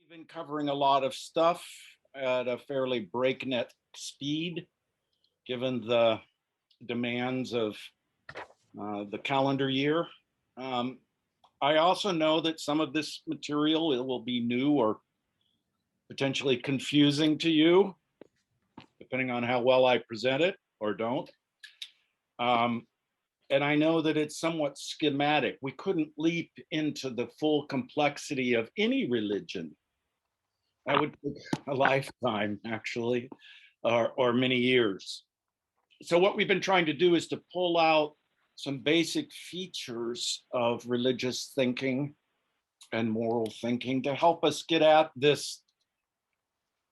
been covering a lot of stuff at a fairly breakneck speed, given the demands of the calendar year. I also know that some of this material it will be new or potentially confusing to you, depending on how well I present it or don't. And I know that it's somewhat schematic. We couldn't leap into the full complexity of any religion. That would take a lifetime, actually, or many years. So what we've been trying to do is to pull out some basic features of religious thinking and moral thinking to help us get at this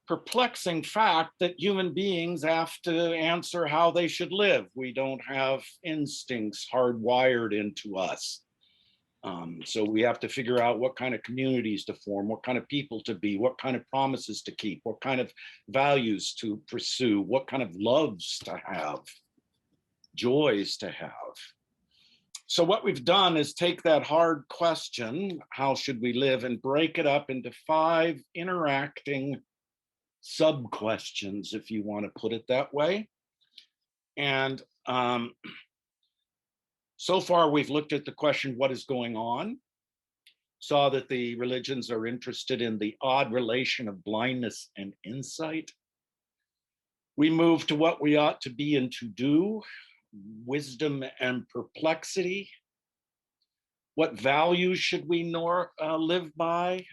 perplexing fact that human beings have to answer how they should live. We don't have instincts hardwired into us. So we have to figure out what kind of communities to form, what kind of people to be, what kind of promises to keep, what kind of values to pursue, what kind of loves to have, joys to have. So what we've done is take that hard question, how should we live, and break it up into 5 interacting sub-questions, if you want to put it that way. And so far, we've looked at the question, what is going on? Saw that the religions are interested in the odd relation of blindness and insight. We moved to what we ought to be and to do, wisdom and perplexity. What values should we live by?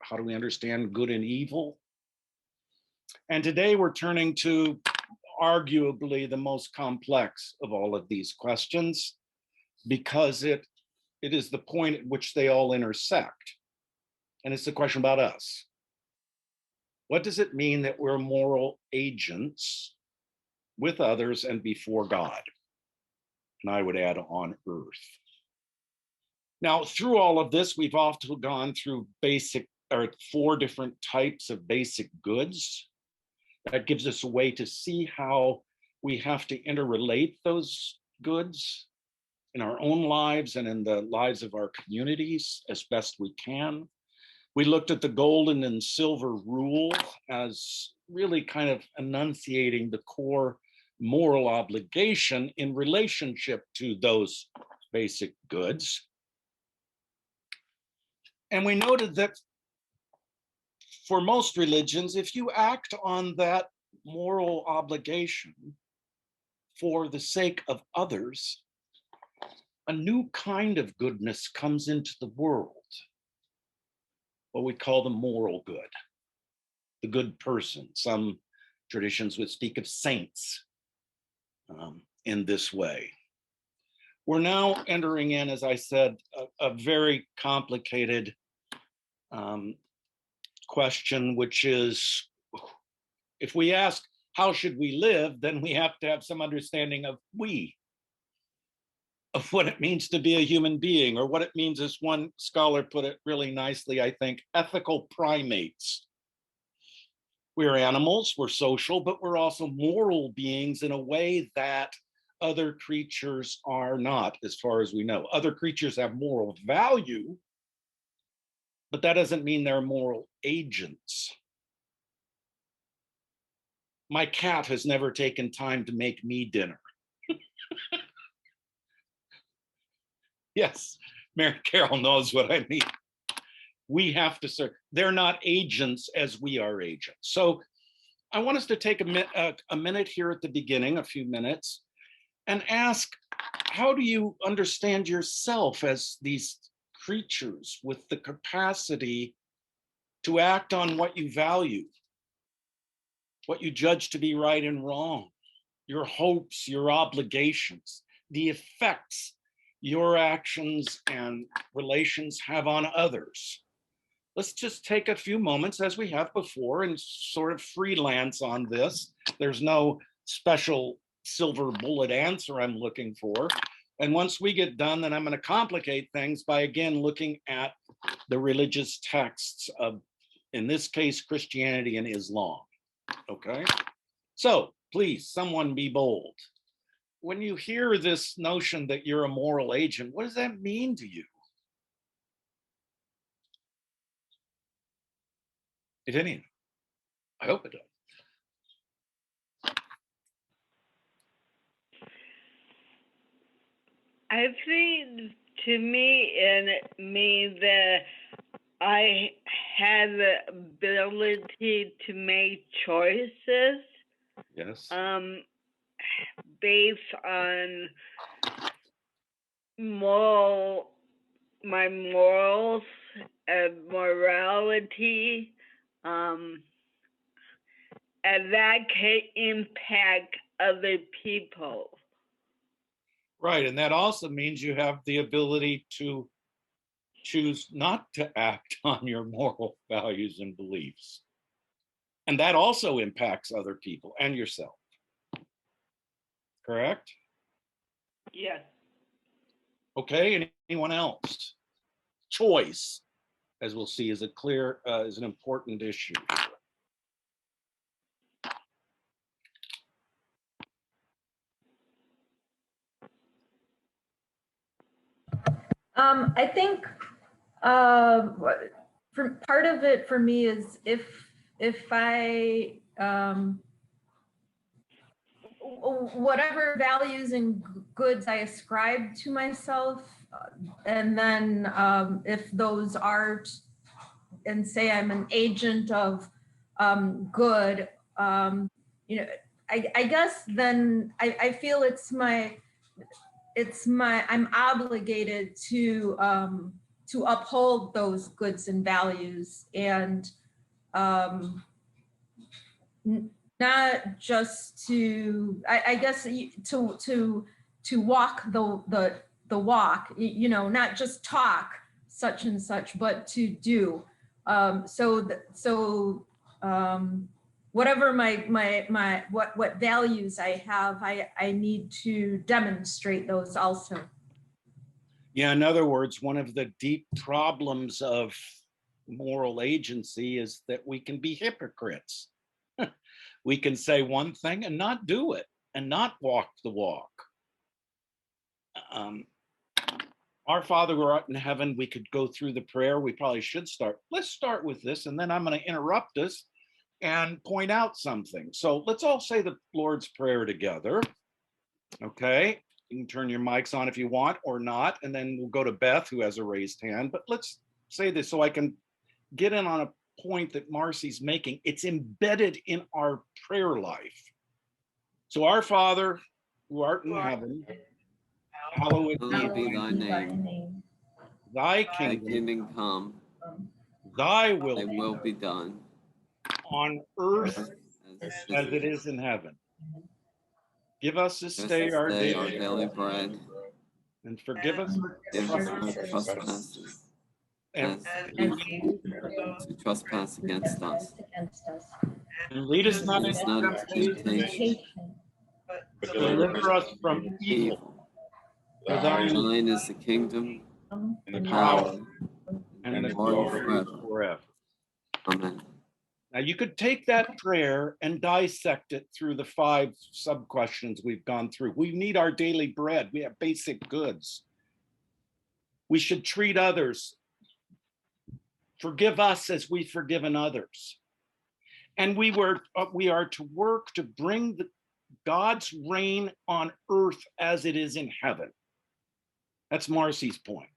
How do we understand good and evil? And today we're turning to arguably the most complex of all of these questions, because it is the point at which they all intersect. And it's the question about us. What does it mean that we're moral agents with others and before God? And I would add on earth. Now, through all of this, we've often gone through 4 different types of basic goods. That gives us a way to see how we have to interrelate those goods in our own lives and in the lives of our communities as best we can. We looked at the golden and silver rule as really kind of enunciating the core moral obligation in relationship to those basic goods. And we noted that for most religions, if you act on that moral obligation for the sake of others, a new kind of goodness comes into the world, what we call the moral good, the good person. Some traditions would speak of saints in this way. We're now entering in, as I said, a very complicated question, which is, if we ask how should we live, then we have to have some understanding of what it means to be a human being, or what it means, as one scholar put it really nicely, I think, ethical primates. We're animals, we're social, but we're also moral beings in a way that other creatures are not, as far as we know. Other creatures have moral value, but that doesn't mean they're moral agents. My cat has never taken time to make me dinner. Yes, Mary Carol knows what I mean. We have to serve. They're not agents as we are agents. So I want us to take a minute here at the beginning, a few minutes, and ask, how do you understand yourself as these creatures with the capacity to act on what you value, what you judge to be right and wrong, your hopes, your obligations, the effects your actions and relations have on others? Let's just take a few moments, as we have before, and sort of freelance on this. There's no special silver bullet answer I'm looking for. And once we get done, then I'm going to complicate things by, again, looking at the religious texts of, in this case, Christianity and Islam. Okay? So please, someone be bold. When you hear this notion that you're a moral agent, what does that mean to you? if anything. I hope it does. I think to me it means that I have the ability to make choices. Yes. Based on my morals and morality, and that can impact other people. Right, and that also means you have the ability to choose not to act on your moral values and beliefs. And that also impacts other people and yourself. Correct? Yes. Okay, anyone else? Choice, as we'll see, is an important issue. I think for part of it for me is if I whatever values and goods I ascribe to myself, and then if those are, and say I'm an agent of good, you know, I guess then I feel I'm obligated to uphold those goods and values, and not just to, I guess, to walk the walk, you know, not just talk such and such, but to do. Whatever what values I have, I need to demonstrate those also. Yeah, in other words, one of the deep problems of moral agency is that we can be hypocrites. We can say one thing and not do it, and not walk the walk. Our Father who art in heaven, we could go through the prayer. We probably should start. Let's start with this, and then I'm going to interrupt us and point out something. So let's all say the Lord's Prayer together. Okay, you can turn your mics on if you want or not, and then we'll go to Beth, who has a raised hand. But let's say this so I can get in on a point that Marcy's making. It's embedded in our prayer life. So our Father who art in heaven, hallowed be thy name. Thy Thy kingdom kingdom come. Thy Thy will be done on earth as it is in heaven. Give us this day our daily bread, and forgive us our trespasses, and to trespass against us. lead us not into temptation, but deliver us from evil. For thine is the kingdom, the power, and the glory forever. Amen. Now you could take that prayer and dissect it through the 5 sub-questions we've gone through. We need our daily bread. We have basic goods. We should treat others. Forgive us as we've forgiven others. And we are to work to bring God's reign on earth as it is in heaven. That's Marcy's point.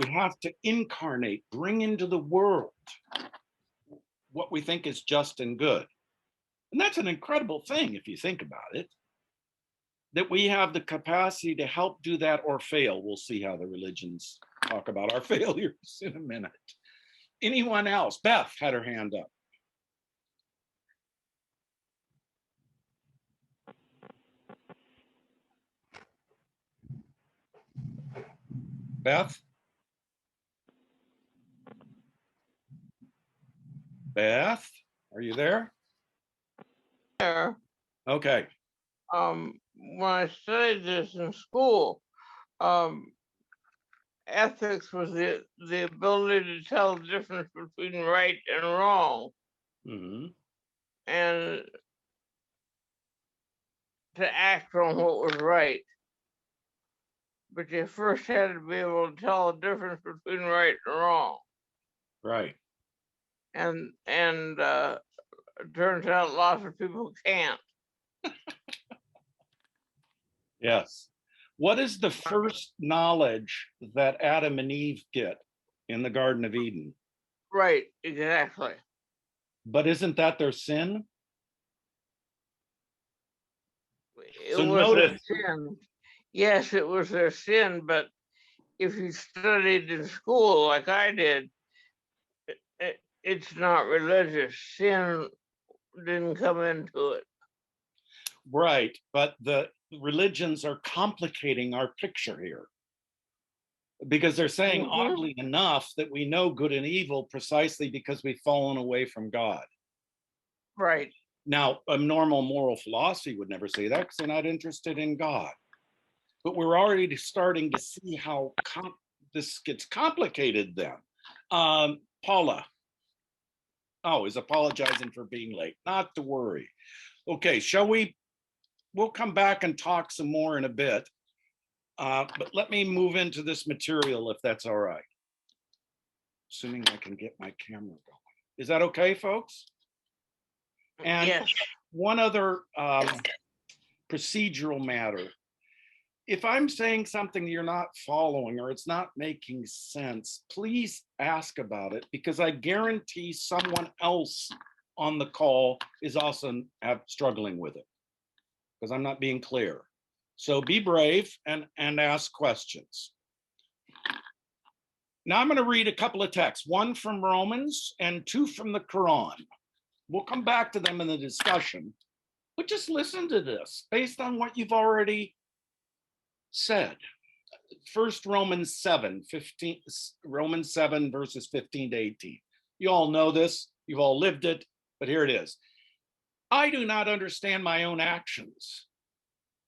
We have to incarnate, bring into the world what we think is just and good. And that's an incredible thing if you think about it, that we have the capacity to help do that or fail. We'll see how the religions talk about our failures in a minute. Anyone else? Beth had her hand up. Beth? Beth, are you there? There. Okay. When I studied this in school, ethics was the ability to tell the difference between right and wrong, and to act on what was right. But you first had to be able to tell the difference between right and wrong. Right. and it turns out lots of people can't. Yes. What is the first knowledge that Adam and Eve get in the Garden of Eden? Right, exactly. But isn't that their sin? It So was notice, a sin. Yes, it was their sin, but if you studied in school like I did, it's not religious. Sin didn't come into it. right, but the religions are complicating our picture here because they're saying, Mhm. oddly enough, that we know good and evil precisely because we've fallen away from God. Right. Now, a normal moral philosophy would never say that because they're not interested in God. But we're already starting to see how this gets complicated then. Paula. Oh, is apologizing for being late. Not to worry. Okay, shall we? We'll come back and talk some more in a bit. But let me move into this material if that's all right. Assuming I can get my camera going. Is that okay, folks? And yes. one other procedural matter. If I'm saying something you're not following or it's not making sense, please ask about it because I guarantee someone else on the call is also struggling with it because I'm not being clear. So be brave and ask questions. Now I'm going to read a couple of texts, one from Romans and two from the Quran. We'll come back to them in the discussion, but just listen to this based on what you've already said. First, Romans 7, verses 15 to 18. You all know this, you've all lived it, but here it is. I do not understand my own actions,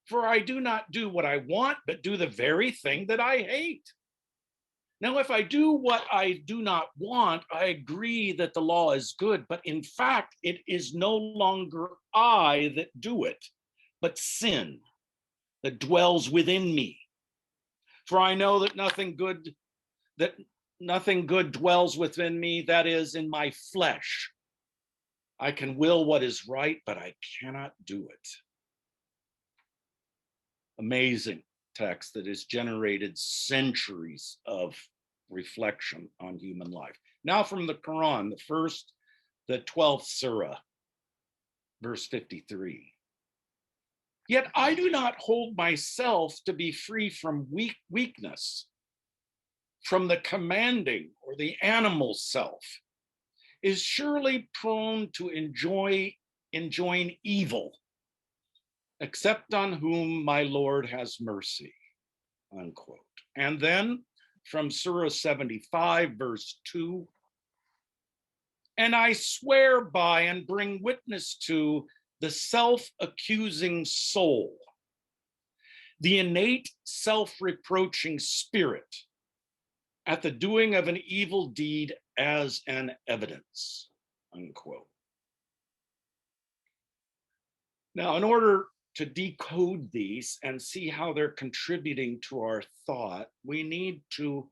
for I do not do what I want, but do the very thing that I hate. Now, if I do what I do not want, I agree that the law is good, but in fact, it is no longer I that do it, but sin that dwells within me. For I know that nothing good dwells within me, that is, in my flesh. I can will what is right, but I cannot do it. Amazing text that has generated centuries of reflection on human life. Now from the Quran, the 12th Surah, verse 53. Yet I do not hold myself to be free from weakness, from the commanding or the animal self, is surely prone to enjoin evil, except on whom my Lord has mercy, unquote. And then from Surah 75, verse 2, and I swear by and bring witness to the self-accusing soul, the innate self-reproaching spirit, at the doing of an evil deed as an evidence, unquote. Now, in order to decode these and see how they're contributing to our thought, we need to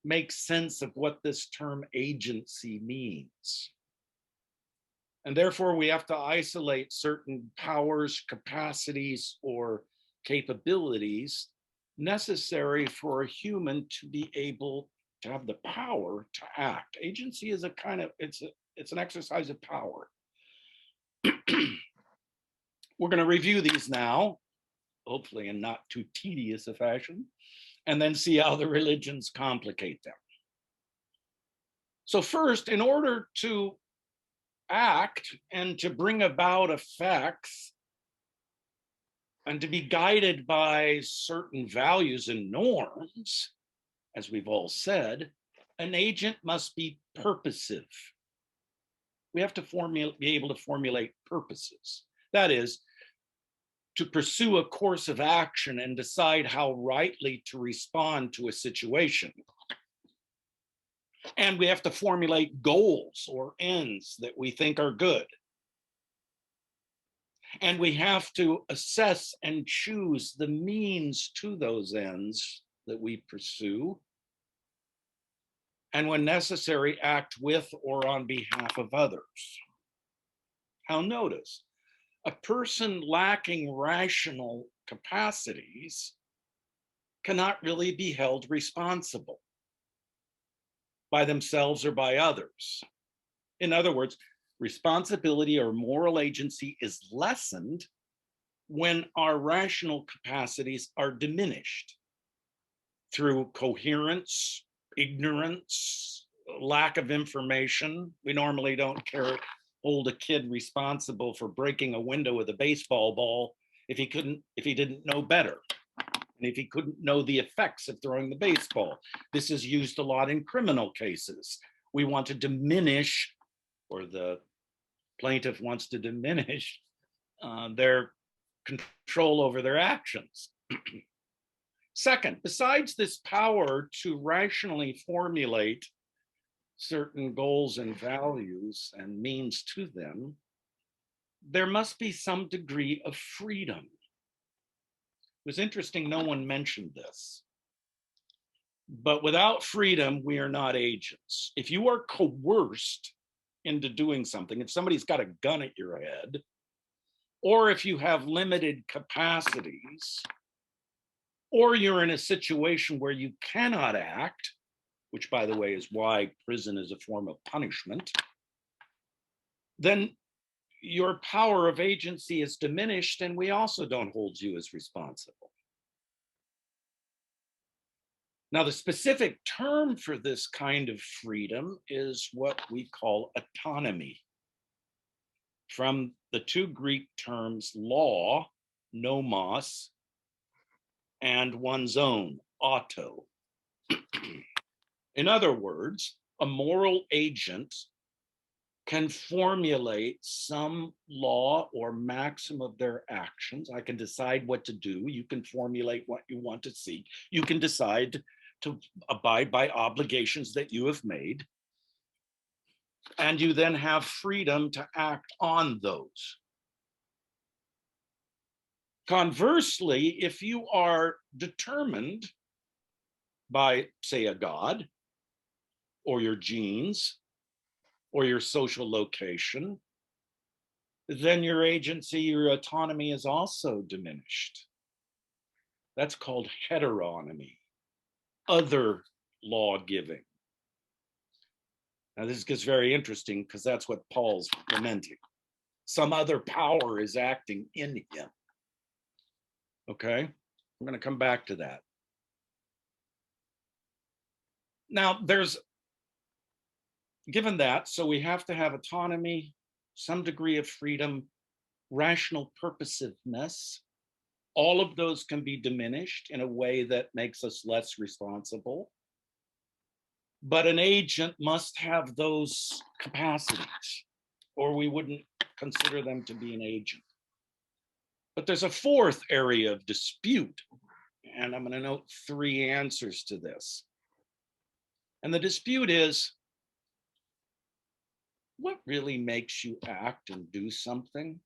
make sense of what this term agency means. And therefore, we have to isolate certain powers, capacities, or capabilities necessary for a human to be able to have the power to act. Agency is it's an exercise of power. We're going to review these now, hopefully in not too tedious a fashion, and then see how the religions complicate them. So first, in order to act and to bring about effects and to be guided by certain values and norms, as we've all said, an agent must be purposive. We have to be able to formulate purposes. That is, to pursue a course of action and decide how rightly to respond to a situation. And we have to formulate goals or ends that we think are good. And we have to assess and choose the means to those ends that we pursue. and when necessary, act with or on behalf of others. Now notice, a person lacking rational capacities cannot really be held responsible by themselves or by others. In other words, responsibility or moral agency is lessened when our rational capacities are diminished through coherence, ignorance, lack of information. We normally don't hold a kid responsible for breaking a window with a baseball ball if he didn't know better, and if he couldn't know the effects of throwing the baseball. This is used a lot in criminal cases. We want to diminish, or the plaintiff wants to diminish their control over their actions. Second, besides this power to rationally formulate certain goals and values and means to them, there must be some degree of freedom. It was interesting, no one mentioned this. But without freedom, we are not agents. If you are coerced into doing something, if somebody's got a gun at your head, or if you have limited capacities, or you're in a situation where you cannot act, which by the way is why prison is a form of punishment, then your power of agency is diminished, and we also don't hold you as responsible. Now, the specific term for this kind of freedom is what we call autonomy, from the two Greek terms law, nomos, and one's own, auto. In other words, a moral agent can formulate some law or maxim of their actions. I can decide what to do. You can formulate what you want to see. You can decide to abide by obligations that you have made. And you then have freedom to act on those. Conversely, if you are determined by, say, a God, or your genes, or your social location, then your agency, your autonomy is also diminished. That's called heteronomy, other law giving. Now, this gets very interesting because that's what Paul's lamenting. Some other power is acting in him. Okay, I'm going to come back to that. Now, given that, so we have to have autonomy, some degree of freedom, rational purposiveness. All of those can be diminished in a way that makes us less responsible. But an agent must have those capacities, or we wouldn't consider them to be an agent. But there's a fourth area of dispute, and I'm going to note 3 answers to this. And the dispute is, what really makes you act and do something?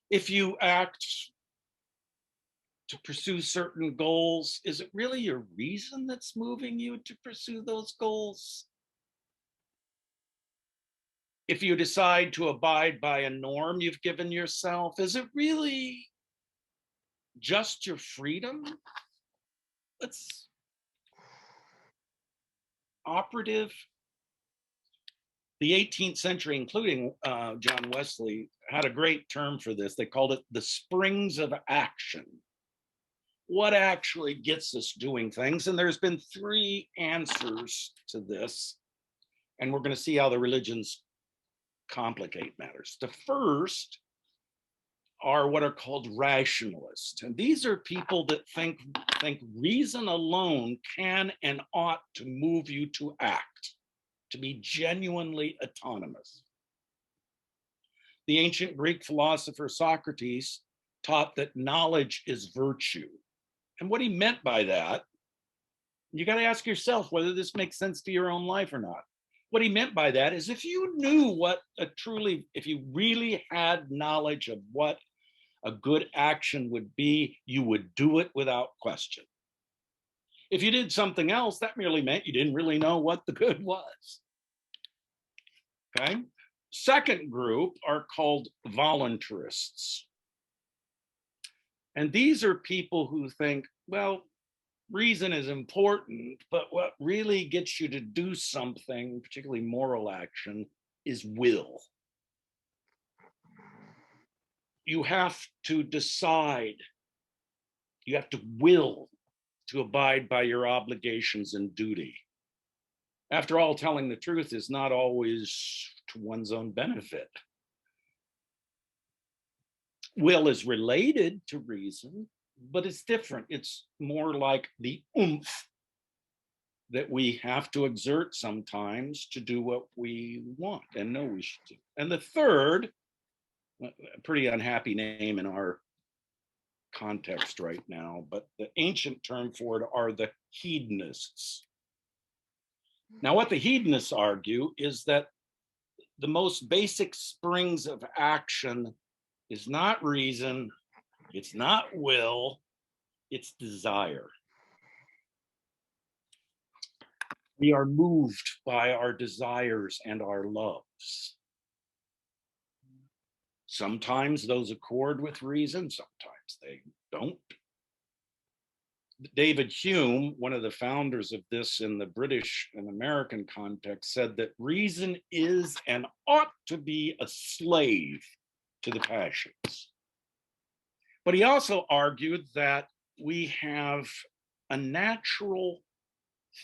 If you act to pursue certain goals, is it really your reason that's moving you to pursue those goals? If you decide to abide by a norm you've given yourself, is it really just your freedom that's operative? The 18th century, including John Wesley, had a great term for this. They called it the springs of action. What actually gets us doing things? And there's been 3 answers to this. And we're going to see how the religions complicate matters. The first are what are called rationalists. And these are people that think reason alone can and ought to move you to act, to be genuinely autonomous. The ancient Greek philosopher Socrates taught that knowledge is virtue. And what he meant by that, you got to ask yourself whether this makes sense to your own life or not. What he meant by that is if you knew if you really had knowledge of what a good action would be, you would do it without question. If you did something else, that merely meant you didn't really know what the good was. Okay. Second group are called voluntarists. And these are people who think, well, reason is important, but what really gets you to do something, particularly moral action, is will. You have to decide, you have to will to abide by your obligations and duty. After all, telling the truth is not always to one's own benefit. Will is related to reason, but it's different. It's more like the oomph that we have to exert sometimes to do what we want and know we should do. And the third, a pretty unhappy name in our context right now, but the ancient term for it are the hedonists. Now, what the hedonists argue is that the most basic springs of action is not reason, it's not will, it's desire. We are moved by our desires and our loves. Sometimes those accord with reason, sometimes they don't. David Hume, one of the founders of this in the British and American context, said that reason is and ought to be a slave to the passions. But he also argued that we have a natural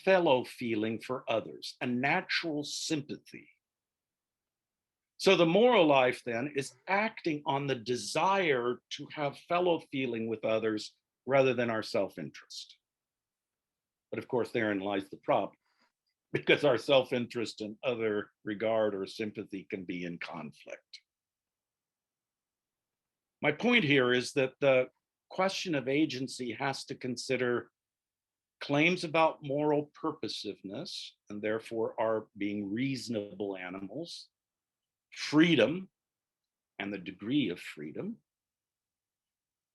fellow feeling for others, a natural sympathy. So the moral life then is acting on the desire to have fellow feeling with others rather than our self-interest. But of course, therein lies the problem, because our self-interest and other regard or sympathy can be in conflict. My point here is that the question of agency has to consider claims about moral purposiveness, and therefore our being reasonable animals, freedom and the degree of freedom,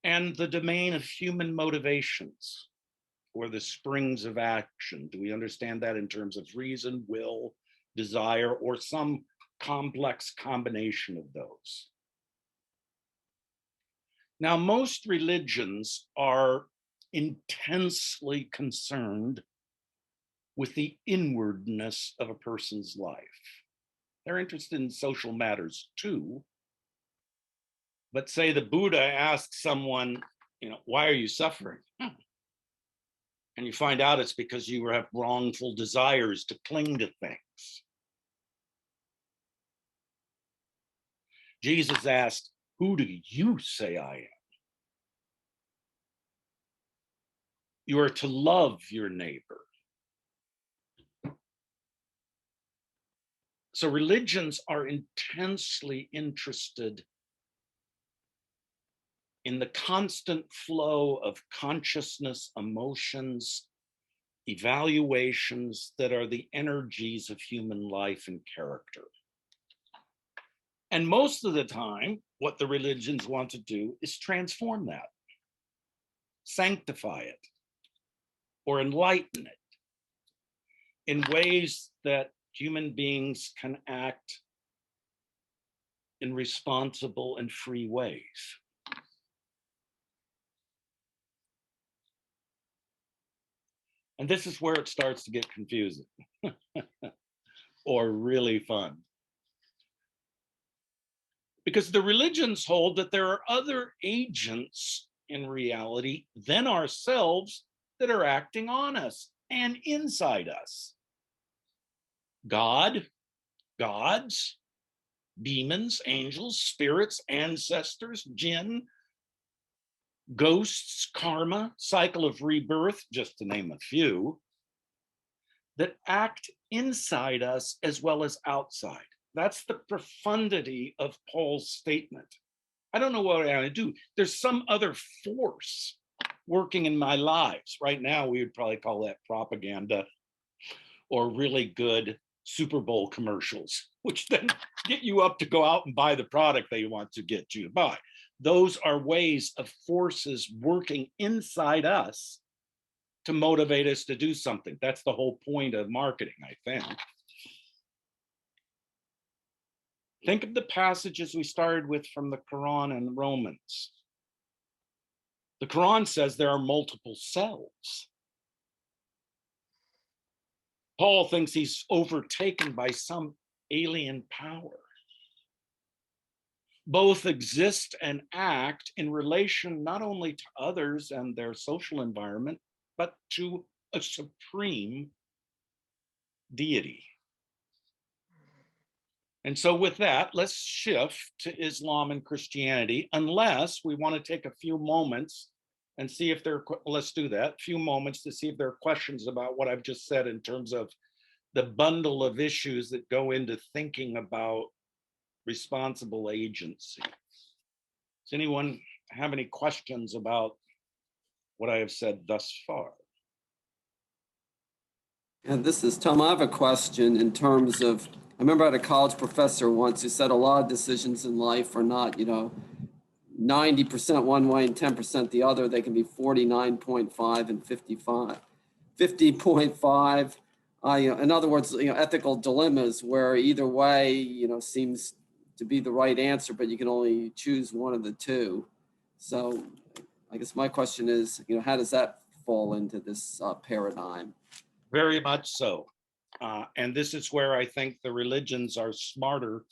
and the domain of human motivations or the springs of action. Do we understand that in terms of reason, will, desire, or some complex combination of those? Now, most religions are intensely concerned with the inwardness of a person's life. They're interested in social matters too. But say the Buddha asks someone, why are you suffering? And you find out it's because you have wrongful desires to cling to things. Jesus asked, who do you say I am? You are to love your neighbor. So religions are intensely interested in the constant flow of consciousness, emotions, evaluations that are the energies of human life and character. And most of the time, what the religions want to do is transform that, sanctify it, or enlighten it in ways that human beings can act in responsible and free ways. And this is where it starts to get confusing or really fun. Because the religions hold that there are other agents in reality than ourselves that are acting on us and inside us. God, gods, demons, angels, spirits, ancestors, jinn, ghosts, karma, cycle of rebirth, just to name a few, that act inside us as well as outside. That's the profundity of Paul's statement. I don't know what I'm going to do. There's some other force working in my lives. Right now, we would probably call that propaganda or really good Super Bowl commercials, which then get you up to go out and buy the product they want to get you to buy. Those are ways of forces working inside us to motivate us to do something. That's the whole point of marketing, I think. Think of the passages we started with from the Quran and Romans. The Quran says there are multiple selves. Paul thinks he's overtaken by some alien power. Both exist and act in relation not only to others and their social environment, but to a supreme deity. And so with that, let's shift to Islam and Christianity, unless we want to take a few moments and see if there, let's do that, a few moments to see if there are questions about what I've just said in terms of the bundle of issues that go into thinking about responsible agency. Does anyone have any questions about what I have said thus far? And this is Tom. I have a question in terms of, I remember I had a college professor once who said a lot of decisions in life are not, 90% one way and 10% the other. They can be 49.5 and 50.5. In other words, ethical dilemmas where either way, seems to be the right answer, but you can only choose one of the two. So I guess my question is, how does that fall into this paradigm? Very much so. And this is where I think the religions are smarter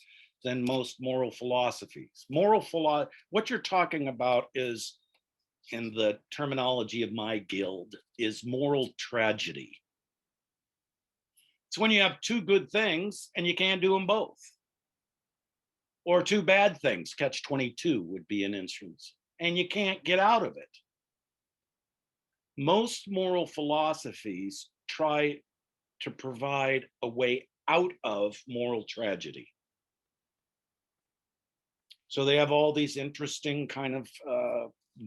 than most moral philosophies. What you're talking about is, in the terminology of my guild, is moral tragedy. It's when you have two good things and you can't do them both. Or two bad things, catch-22 would be an instance, and you can't get out of it. Most moral philosophies try to provide a way out of moral tragedy. So they have all these interesting kind of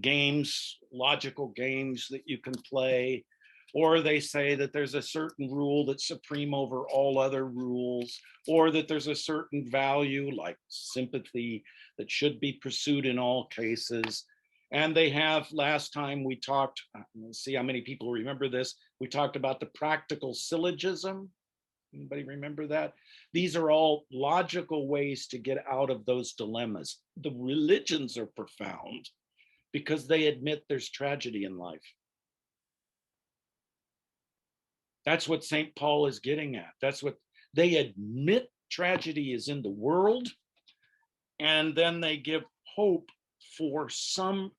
games, logical games that you can play, or they say that there's a certain rule that's supreme over all other rules, or that there's a certain value like sympathy that should be pursued in all cases. And they have, last time we talked, let's see how many people remember this, we talked about the practical syllogism. Anybody remember that? These are all logical ways to get out of those dilemmas. The religions are profound because they admit there's tragedy in life. That's what St. Paul is getting at. That's what they admit, tragedy is in the world, and then they give hope for some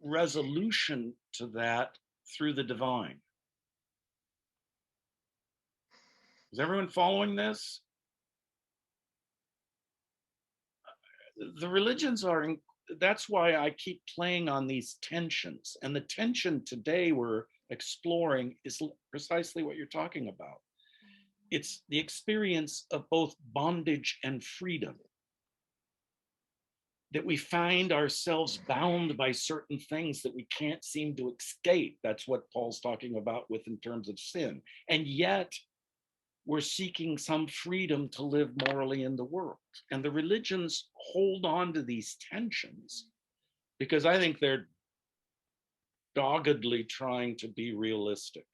resolution to that through the divine. Is everyone following this? The religions are, that's why I keep playing on these tensions. And the tension today we're exploring is precisely what you're talking about. It's the experience of both bondage and freedom. That we find ourselves bound by certain things that we can't seem to escape. That's what Paul's talking about with in terms of sin. And yet, we're seeking some freedom to live morally in the world. And the religions hold on to these tensions because I think they're doggedly trying to be realistic.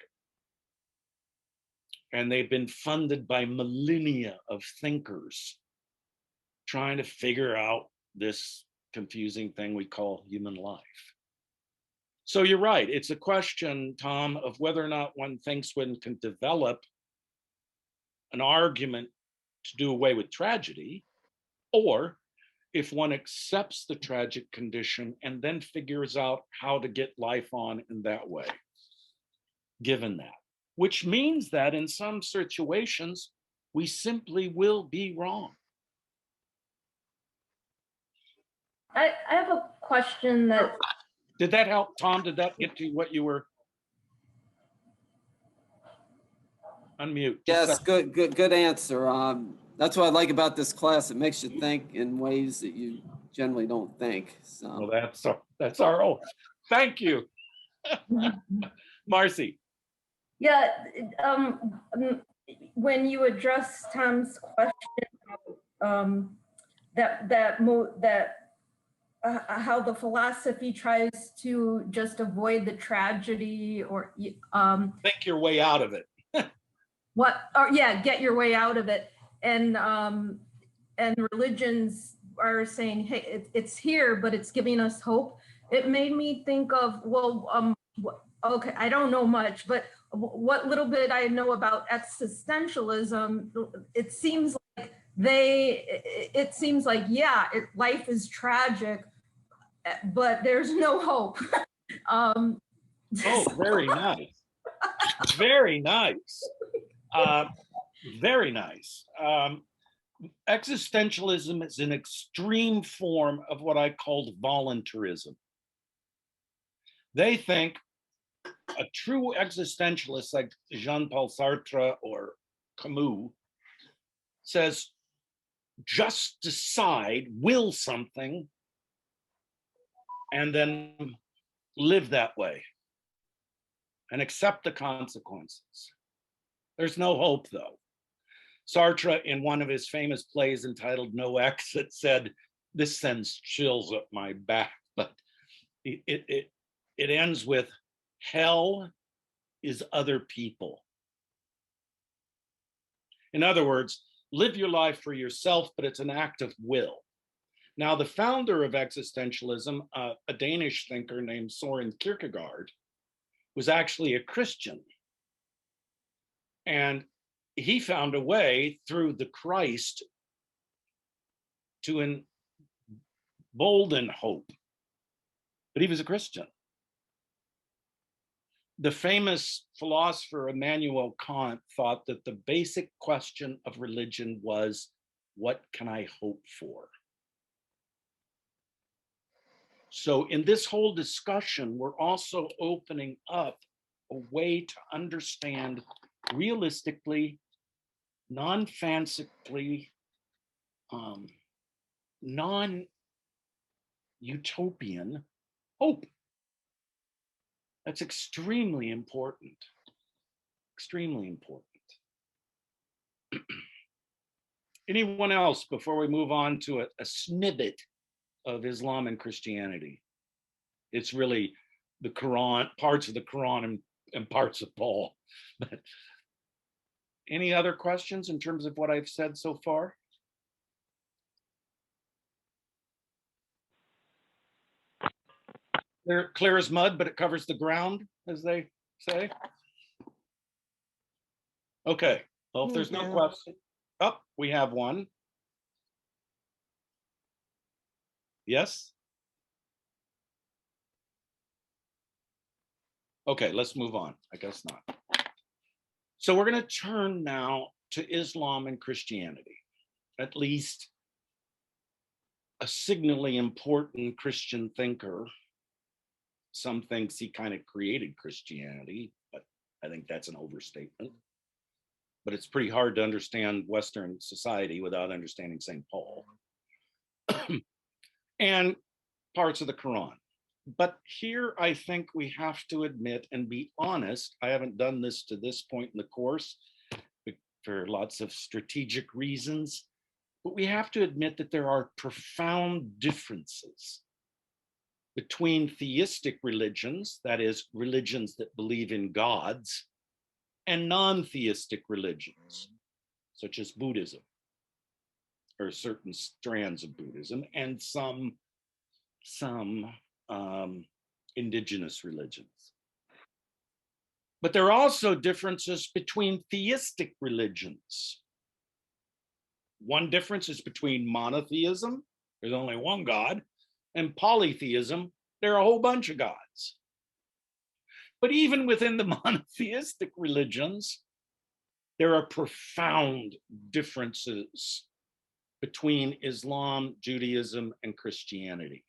And they've been funded by millennia of thinkers trying to figure out this confusing thing we call human life. So you're right. It's a question, Tom, of whether or not one thinks one can develop an argument to do away with tragedy, or if one accepts the tragic condition and then figures out how to get life on in that way, given that. Which means that in some situations, we simply will be wrong. I have a question that... Did that help, Tom? Did that get to what you were? Unmute. Yes, good answer. That's what I like about this class. It makes you think in ways that you generally don't think. So. Well, that's our own. Thank you. Marcy. Yeah, when you address Tom's question, that how the philosophy tries to just avoid the tragedy, or Think your way out of it. get your way out of it. And religions are saying, hey, it's here, but it's giving us hope. It made me think of, okay, I don't know much, but what little bit I know about existentialism, it seems like life is tragic, but there's no hope. Oh, very nice. Very nice. Very nice. Existentialism is an extreme form of what I called voluntarism. They think a true existentialist like Jean-Paul Sartre or Camus says, just decide, will something, and then live that way and accept the consequences. There's no hope, though. Sartre, in one of his famous plays entitled No Exit, said, this sends chills up my back, but it ends with, hell is other people. In other words, live your life for yourself, but it's an act of will. Now, the founder of existentialism, a Danish thinker named Søren Kierkegaard, was actually a Christian. And he found a way through the Christ to embolden hope. But he was a Christian. The famous philosopher Immanuel Kant thought that the basic question of religion was, what can I hope for? So in this whole discussion, we're also opening up a way to understand realistically, non-fancifully, non-utopian hope. That's extremely important. Extremely important. Anyone else before we move on to a snippet of Islam and Christianity? It's really the Quran, parts of the Quran and parts of Paul. But any other questions in terms of what I've said so far? They're clear as mud, but it covers the ground, as they say. Okay, well, if there's no question, we have one. Yes? Okay, let's move on. I guess not. So we're going to turn now to Islam and Christianity, at least a signally important Christian thinker. Some thinks he kind of created Christianity, but I think that's an overstatement. But it's pretty hard to understand Western society without understanding St. Paul and parts of the Quran. But here I think we have to admit and be honest. I haven't done this to this point in the course for lots of strategic reasons, but we have to admit that there are profound differences between theistic religions, that is, religions that believe in gods, and non-theistic religions, such as Buddhism, or certain strands of Buddhism, and some indigenous religions. But there are also differences between theistic religions. One difference is between monotheism, there's only one God, and polytheism, there are a whole bunch of gods. But even within the monotheistic religions, there are profound differences between Islam, Judaism, and Christianity.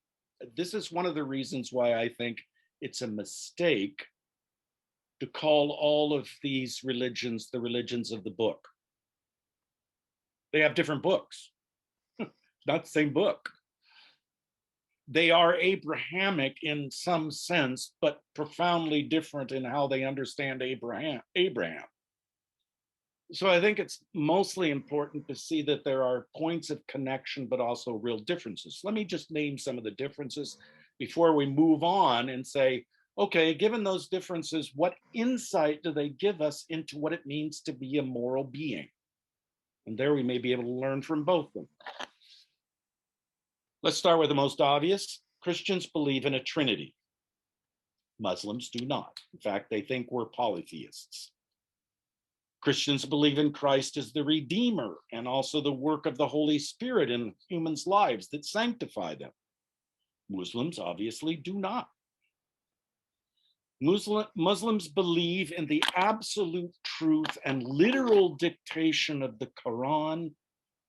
This is one of the reasons why I think it's a mistake to call all of these religions the religions of the book. They have different books, not the same book. They are Abrahamic in some sense, but profoundly different in how they understand Abraham. So I think it's mostly important to see that there are points of connection, but also real differences. Let me just name some of the differences before we move on and say, okay, given those differences, what insight do they give us into what it means to be a moral being? And there we may be able to learn from both of them. Let's start with the most obvious. Christians believe in a trinity. Muslims do not. In fact, they think we're polytheists. Christians believe in Christ as the Redeemer and also the work of the Holy Spirit in humans' lives that sanctify them. Muslims obviously do not. Muslims believe in the absolute truth and literal dictation of the Quran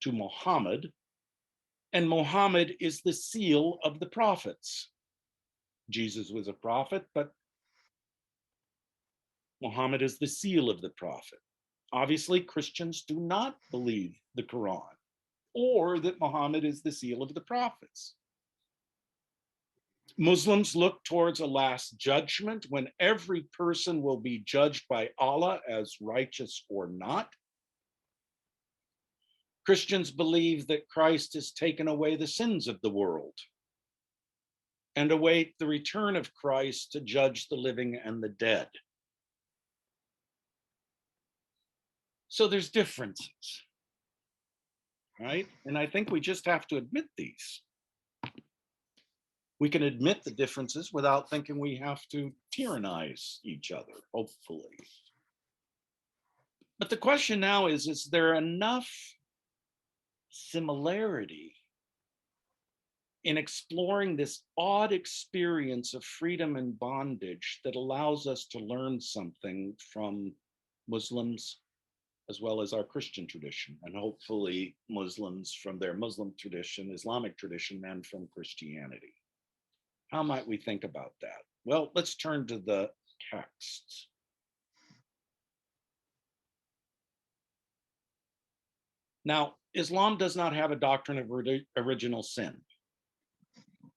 to Muhammad, and Muhammad is the seal of the prophets. Jesus was a prophet, but Muhammad is the seal of the prophet. Obviously, Christians do not believe the Quran or that Muhammad is the seal of the prophets. Muslims look towards a last judgment when every person will be judged by Allah as righteous or not. Christians believe that Christ has taken away the sins of the world and await the return of Christ to judge the living and the dead. So there's differences, right? And I think we just have to admit these. We can admit the differences without thinking we have to tyrannize each other, hopefully. But the question now is there enough similarity in exploring this odd experience of freedom and bondage that allows us to learn something from Muslims as well as our Christian tradition, and hopefully Muslims from their Muslim tradition, Islamic tradition, and from Christianity? How might we think about that? Well, let's turn to the texts. Now, Islam does not have a doctrine of original sin.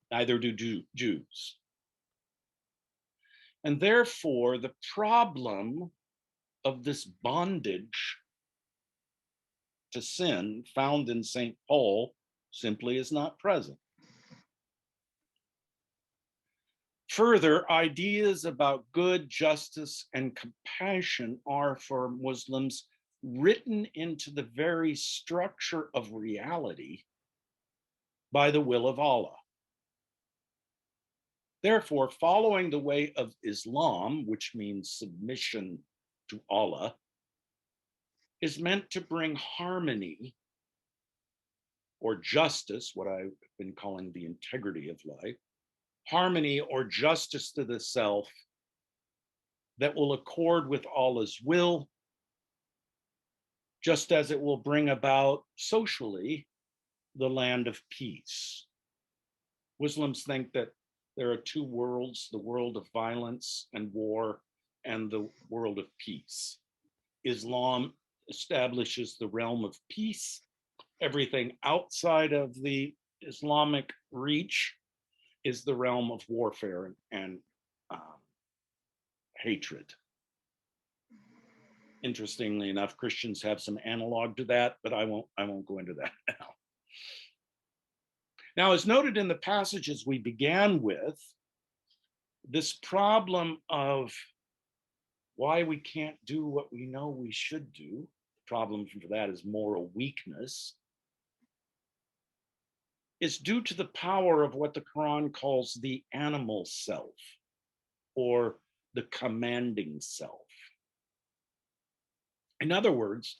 Neither do Jews. And therefore, the problem of this bondage to sin found in St. Paul simply is not present. Further, ideas about good, justice, and compassion are for Muslims written into the very structure of reality by the will of Allah. Therefore, following the way of Islam, which means submission to Allah, is meant to bring harmony or justice, what I've been calling the integrity of life, harmony or justice to the self that will accord with Allah's will, just as it will bring about socially the land of peace. Muslims think that there are two worlds, the world of violence and war and the world of peace. Islam establishes the realm of peace. Everything outside of the Islamic reach is the realm of warfare and hatred. Interestingly enough, Christians have some analog to that, but I won't go into that now. Now, as noted in the passages we began with, this problem of why we can't do what we know we should do, the problem for that is moral weakness, is due to the power of what the Quran calls the animal self, or the commanding self. In other words,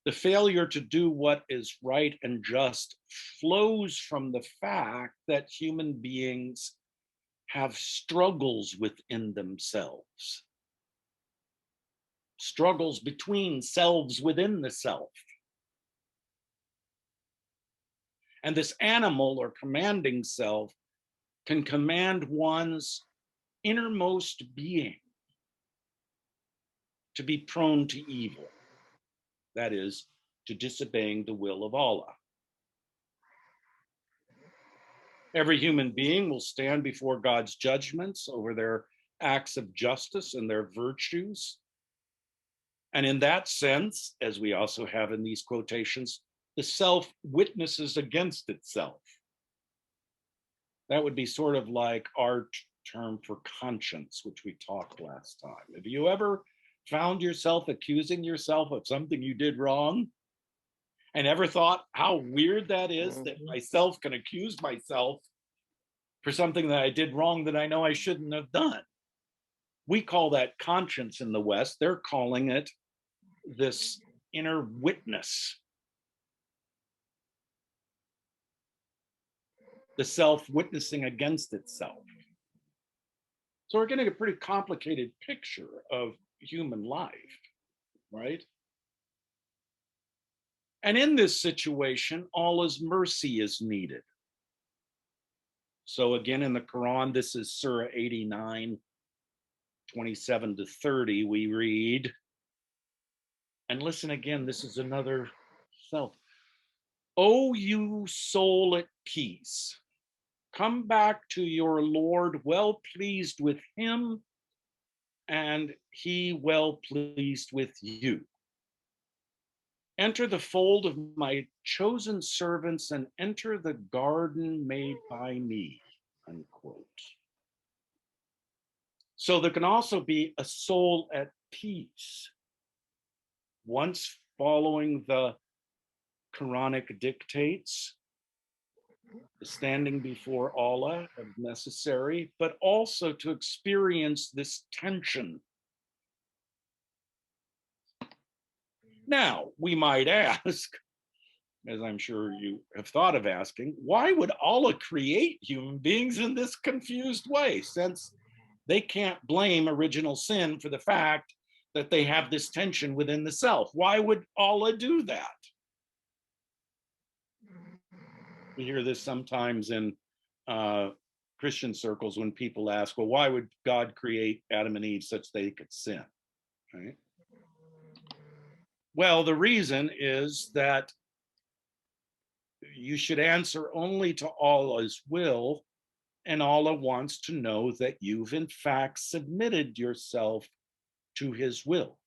the failure to do what is right and just flows from the fact that human beings have struggles within themselves, struggles between selves within the self. And this animal or commanding self can command one's innermost being to be prone to evil. That is, to disobeying the will of Allah. Every human being will stand before God's judgments over their acts of justice and their virtues. And in that sense, as we also have in these quotations, the self witnesses against itself. That would be sort of like our term for conscience, which we talked last time. Have you ever found yourself accusing yourself of something you did wrong? And ever thought how weird that is, that myself can accuse myself for something that I did wrong that I know I shouldn't have done? We call that conscience in the West. They're calling it this inner witness, the self witnessing against itself. So we're getting a pretty complicated picture of human life, right? And in this situation, Allah's mercy is needed. So again, in the Quran, this is Surah 89, 27 to 30, we read, and listen again, this is another self. O you soul at peace, come back to your Lord well pleased with him, and he well pleased with you. Enter the fold of my chosen servants and enter the garden made by me, unquote. So there can also be a soul at peace, once following the Quranic dictates, standing before Allah if necessary, but also to experience this tension. Now, we might ask, as I'm sure you have thought of asking, why would Allah create human beings in this confused way, since they can't blame original sin for the fact that they have this tension within the self? Why would Allah do that? We hear this sometimes in Christian circles when people ask, well, why would God create Adam and Eve such they could sin? Right? Well, the reason is that you should answer only to Allah's will, and Allah wants to know that you've in fact submitted yourself to his will.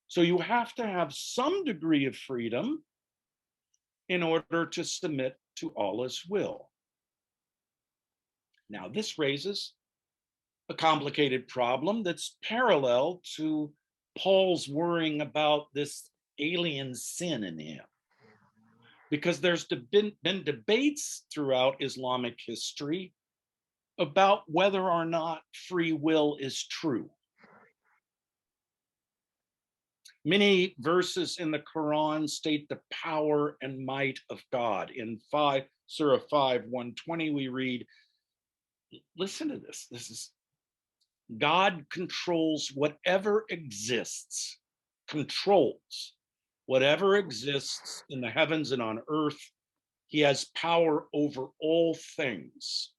So you have to have some degree of freedom in order to submit to Allah's will. Now, this raises a complicated problem that's parallel to Paul's worrying about this alien sin in him. Because there's been debates throughout Islamic history about whether or not free will is true. Many verses in the Quran state the power and might of God. In Surah 5, 120, we read, listen to this. This is, God controls whatever exists, controls whatever exists in the heavens and on earth. He has power over all things.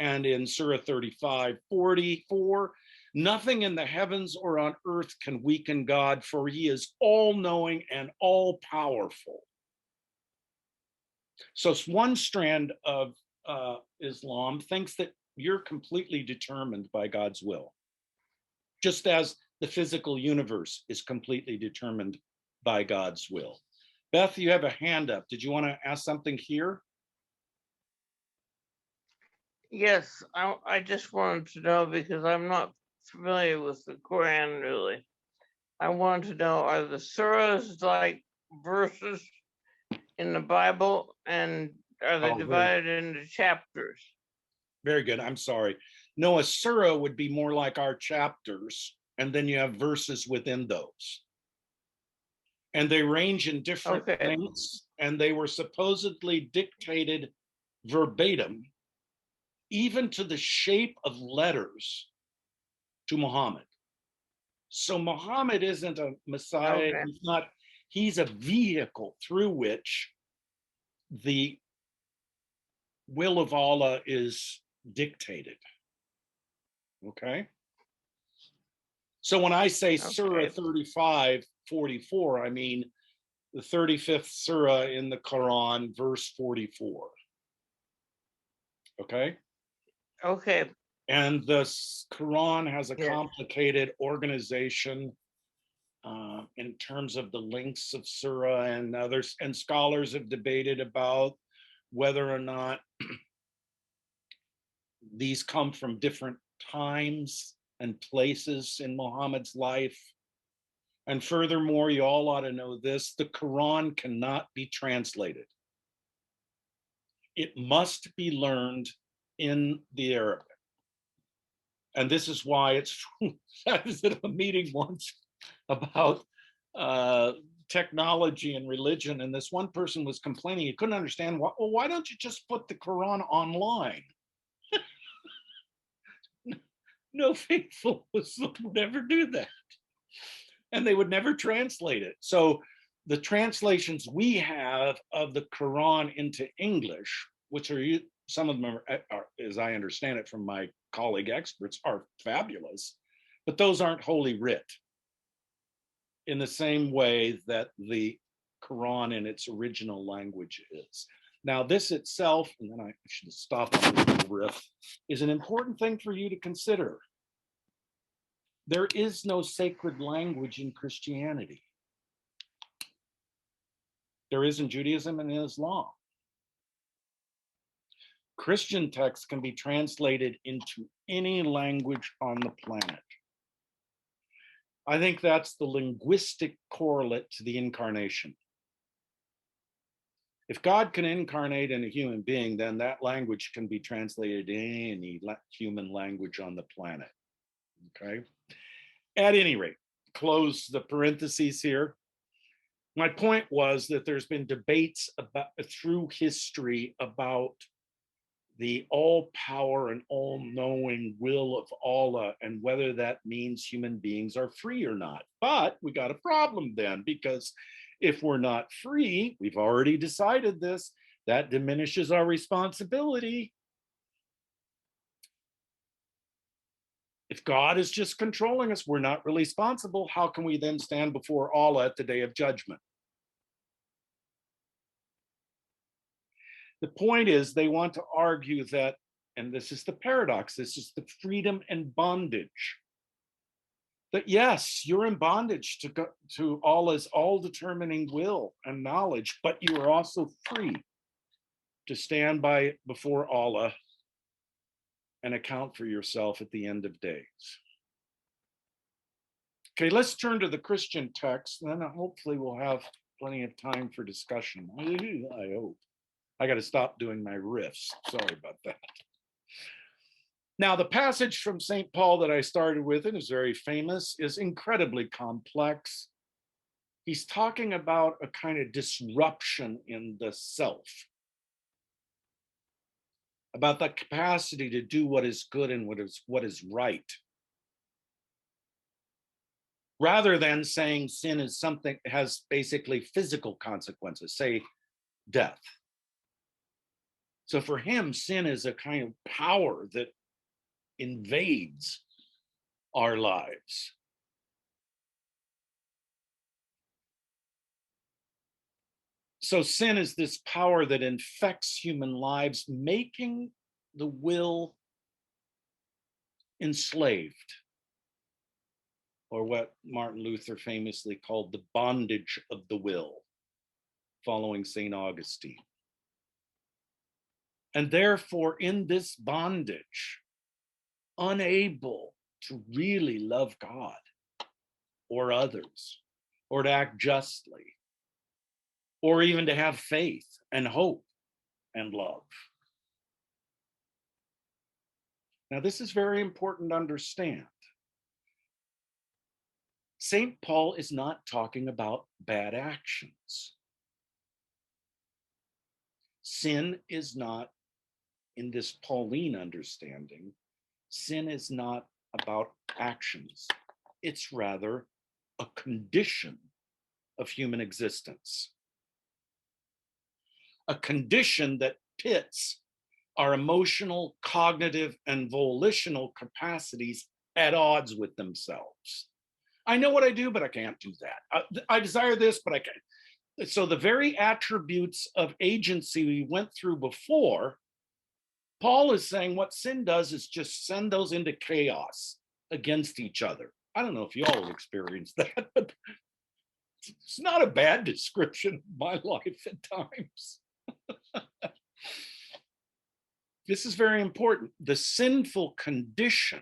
And in Surah 35, 44, nothing in the heavens or on earth can weaken God, for he is all-knowing and all-powerful. So one strand of Islam thinks that you're completely determined by God's will, just as the physical universe is completely determined by God's will. Beth, you have a hand up. Did you want to ask something here? Yes, I just wanted to know, because I'm not familiar with the Quran really. I wanted to know, are the surahs like verses in the Bible, and are they divided into chapters? Very good. I'm sorry. No, a surah would be more like our chapters, and then you have verses within those. And they range in different lengths, and they were supposedly dictated verbatim, even to the shape of letters, to Muhammad. So Muhammad isn't a Messiah. He's a vehicle through which the will of Allah is dictated. Okay? So when I say Surah 35, 44, I mean the 35th Surah in the Quran, verse 44. Okay? Okay. And the Quran has a complicated organization in terms of the links of Surah, and others, and scholars have debated about whether or not these come from different times and places in Muhammad's life. And furthermore, you all ought to know this: the Quran cannot be translated. It must be learned in the Arabic. And this is why it's, I was at a meeting once about technology and religion, and this one person was complaining he couldn't understand why don't you just put the Quran online? No faithful Muslim would ever do that, and they would never translate it. So the translations we have of the Quran into English, which are, some of them are, as I understand it from my colleague experts, are fabulous, but those aren't holy writ in the same way that the Quran in its original language is. Now, this itself, and then I should stop on this little riff, is an important thing for you to consider. There is no sacred language in Christianity. There is in Judaism and Islam. Christian texts can be translated into any language on the planet. I think that's the linguistic correlate to the incarnation. If God can incarnate in a human being, then that language can be translated in any human language on the planet. Okay? At any rate, close the parentheses here. My point was that there's been debates about, through history, about the all power and all knowing will of Allah and whether that means human beings are free or not. But we got a problem then, because if we're not free, we've already decided this, that diminishes our responsibility. If God is just controlling us, we're not really responsible. How can we then stand before Allah at the day of judgment? The point is, they want to argue that, and this is the paradox, this is the freedom and bondage, that yes, you're in bondage to Allah's all-determining will and knowledge, but you are also free to stand before Allah and account for yourself at the end of days. Okay, let's turn to the Christian text, and then hopefully we'll have plenty of time for discussion. I hope. I got to stop doing my riffs. Sorry about that. Now, the passage from St. Paul that I started with, and is very famous, is incredibly complex. He's talking about a kind of disruption in the self, about the capacity to do what is good and what is right, rather than saying sin is something that has basically physical consequences, say death. So for him, sin is a kind of power that invades our lives. So sin is this power that infects human lives, making the will enslaved, or what Martin Luther famously called the bondage of the will, following St. Augustine. And therefore, in this bondage, unable to really love God or others, or to act justly, or even to have faith and hope and love. Now, this is very important to understand. St. Paul is not talking about bad actions. Sin is not, in this Pauline understanding, sin is not about actions. It's rather a condition of human existence. A condition that pits our emotional, cognitive, and volitional capacities at odds with themselves. I know what I do, but I can't do that. I desire this, but I can't. So the very attributes of agency we went through before, Paul is saying what sin does is just send those into chaos against each other. I don't know if you all have experienced that, but it's not a bad description of my life at times. This is very important. The sinful condition.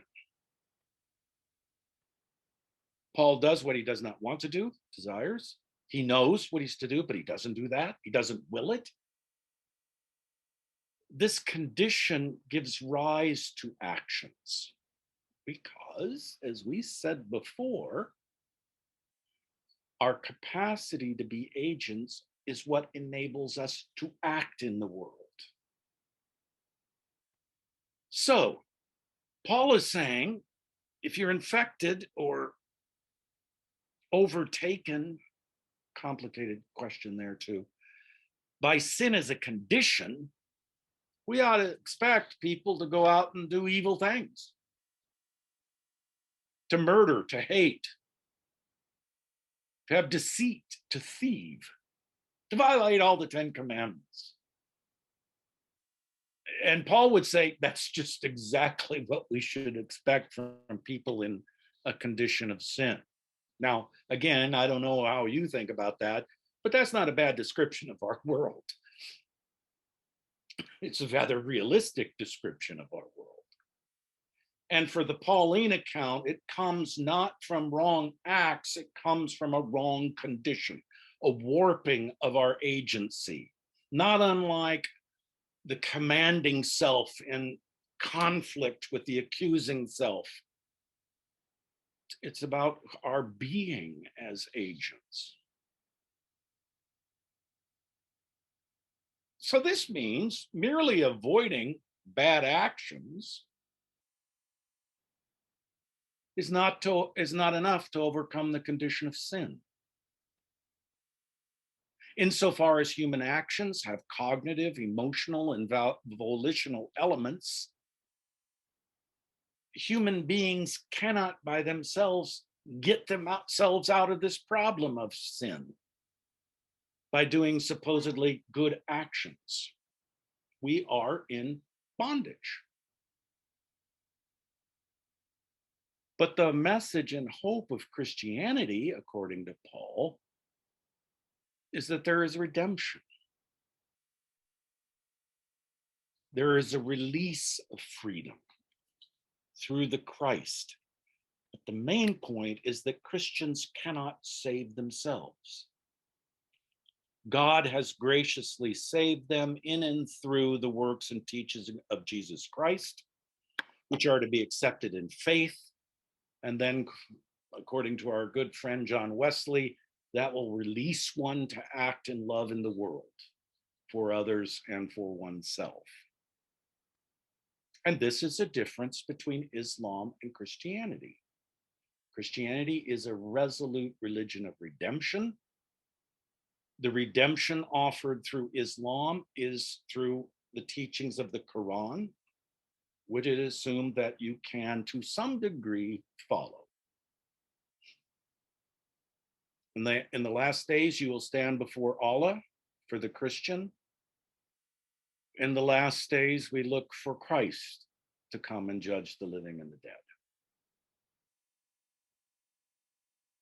Paul does what he does not want to do, desires. He knows what he's to do, but he doesn't do that. He doesn't will it. This condition gives rise to actions because, as we said before, our capacity to be agents is what enables us to act in the world. So, Paul is saying, if you're infected or overtaken, complicated question there too, by sin as a condition, we ought to expect people to go out and do evil things, to murder, to hate, to have deceit, to thieve, to violate all the 10 commandments. And Paul would say that's just exactly what we should expect from people in a condition of sin. Now, again, I don't know how you think about that, but that's not a bad description of our world. It's a rather realistic description of our world. And for the Pauline account, it comes not from wrong acts, it comes from a wrong condition, a warping of our agency, not unlike the commanding self in conflict with the accusing self. It's about our being as agents. So this means merely avoiding bad actions is not enough to overcome the condition of sin. Insofar as human actions have cognitive, emotional, and volitional elements, human beings cannot by themselves get themselves out of this problem of sin by doing supposedly good actions. We are in bondage. But the message and hope of Christianity, according to Paul, is that there is redemption. There is a release of freedom through the Christ. But the main point is that Christians cannot save themselves. God has graciously saved them in and through the works and teachings of Jesus Christ, which are to be accepted in faith. And then, according to our good friend John Wesley, that will release one to act in love in the world for others and for oneself. And this is a difference between Islam and Christianity. Christianity is a resolute religion of redemption. The redemption offered through Islam is through the teachings of the Quran, which it is assumed that you can, to some degree, follow. In the last days, you will stand before Allah for the Christian. In the last days, we look for Christ to come and judge the living and the dead.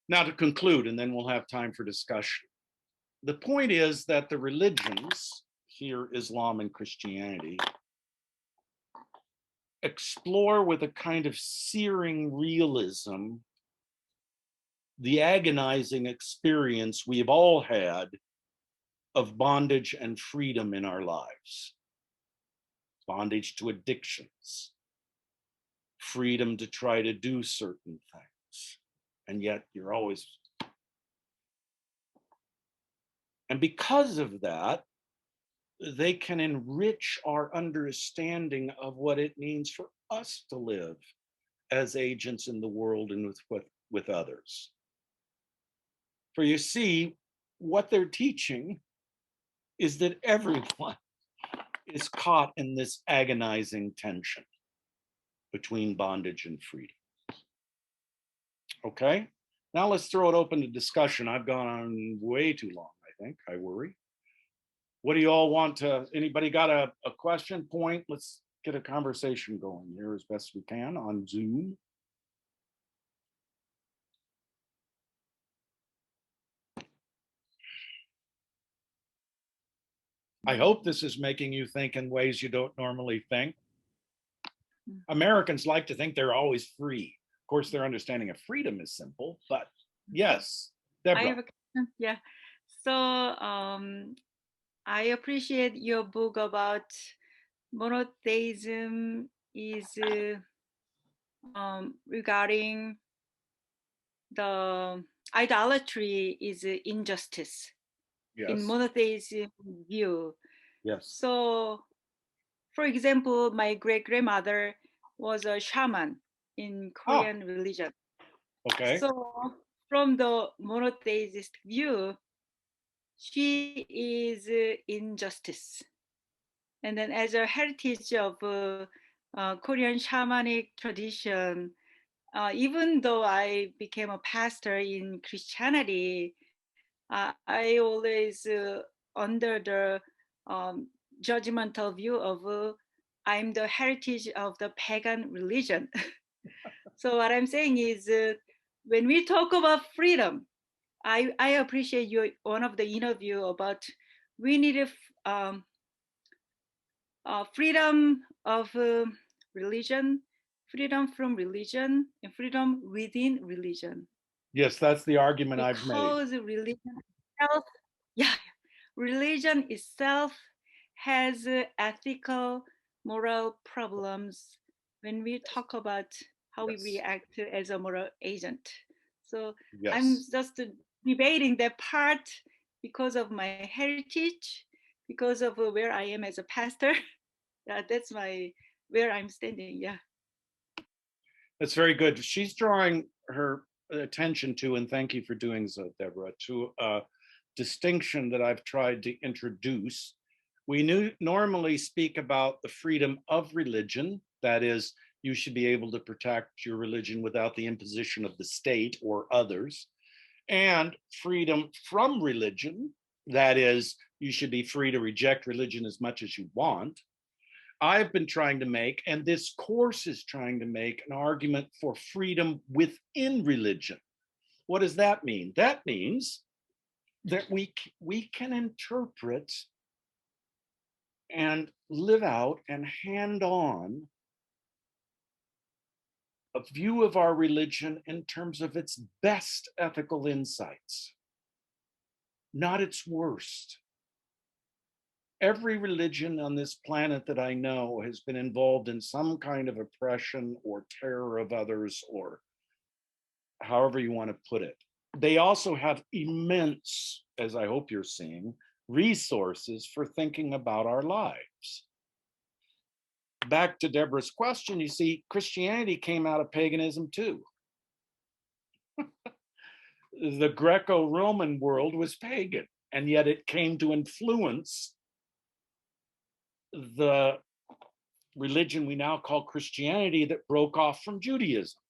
Now to conclude, and then we'll have time for discussion. The point is that the religions, here Islam and Christianity, explore with a kind of searing realism the agonizing experience we have all had of bondage and freedom in our lives. Bondage to addictions, freedom to try to do certain things, and yet you're always. And because of that, they can enrich our understanding of what it means for us to live as agents in the world and with others. For you see, what they're teaching is that everyone is caught in this agonizing tension between bondage and freedom. Okay, now let's throw it open to discussion. I've gone on way too long, I think. I worry. What do you all want to, anybody got a question, point? Let's get a conversation going here as best we can on Zoom. I hope this is making you think in ways you don't normally think. Americans like to think they're always free. Of course, their understanding of freedom is simple, but yes, I Deborah. have a question. Yeah. So I appreciate your book about monotheism is regarding the idolatry is injustice in Yes, monotheism view. yes. So, for example, my great grandmother was a shaman in Korean religion. Okay. So, from the monotheist view, she is injustice. And then, as a heritage of Korean shamanic tradition, even though I became a pastor in Christianity, I always under the judgmental view of I'm the heritage of the pagan religion. So what I'm saying is, when we talk about freedom, I appreciate your one of the interview about we need freedom of religion, freedom from religion, and freedom within religion. Yes, that's the argument I've made. Because religion itself, yeah, religion itself has ethical, moral problems when we talk about how we Yes. react as a moral agent. So I'm Yes. just debating that part because of my heritage, because of where I am as a pastor. Yeah, that's my where I'm standing. Yeah. That's very good. She's drawing her attention to, and thank you for doing so, Deborah, to a distinction that I've tried to introduce. We normally speak about the freedom of religion. That is, you should be able to protect your religion without the imposition of the state or others. And freedom from religion. That is, you should be free to reject religion as much as you want. I've been trying to make, and this course is trying to make, an argument for freedom within religion. What does that mean? That means that we can interpret and live out and hand on a view of our religion in terms of its best ethical insights, not its worst. Every religion on this planet that I know has been involved in some kind of oppression or terror of others, or however you want to put it. They also have immense, as I hope you're seeing, resources for thinking about our lives. Back to Deborah's question, you see, Christianity came out of paganism too. The Greco-Roman world was pagan, and yet it came to influence the religion we now call Christianity that broke off from Judaism.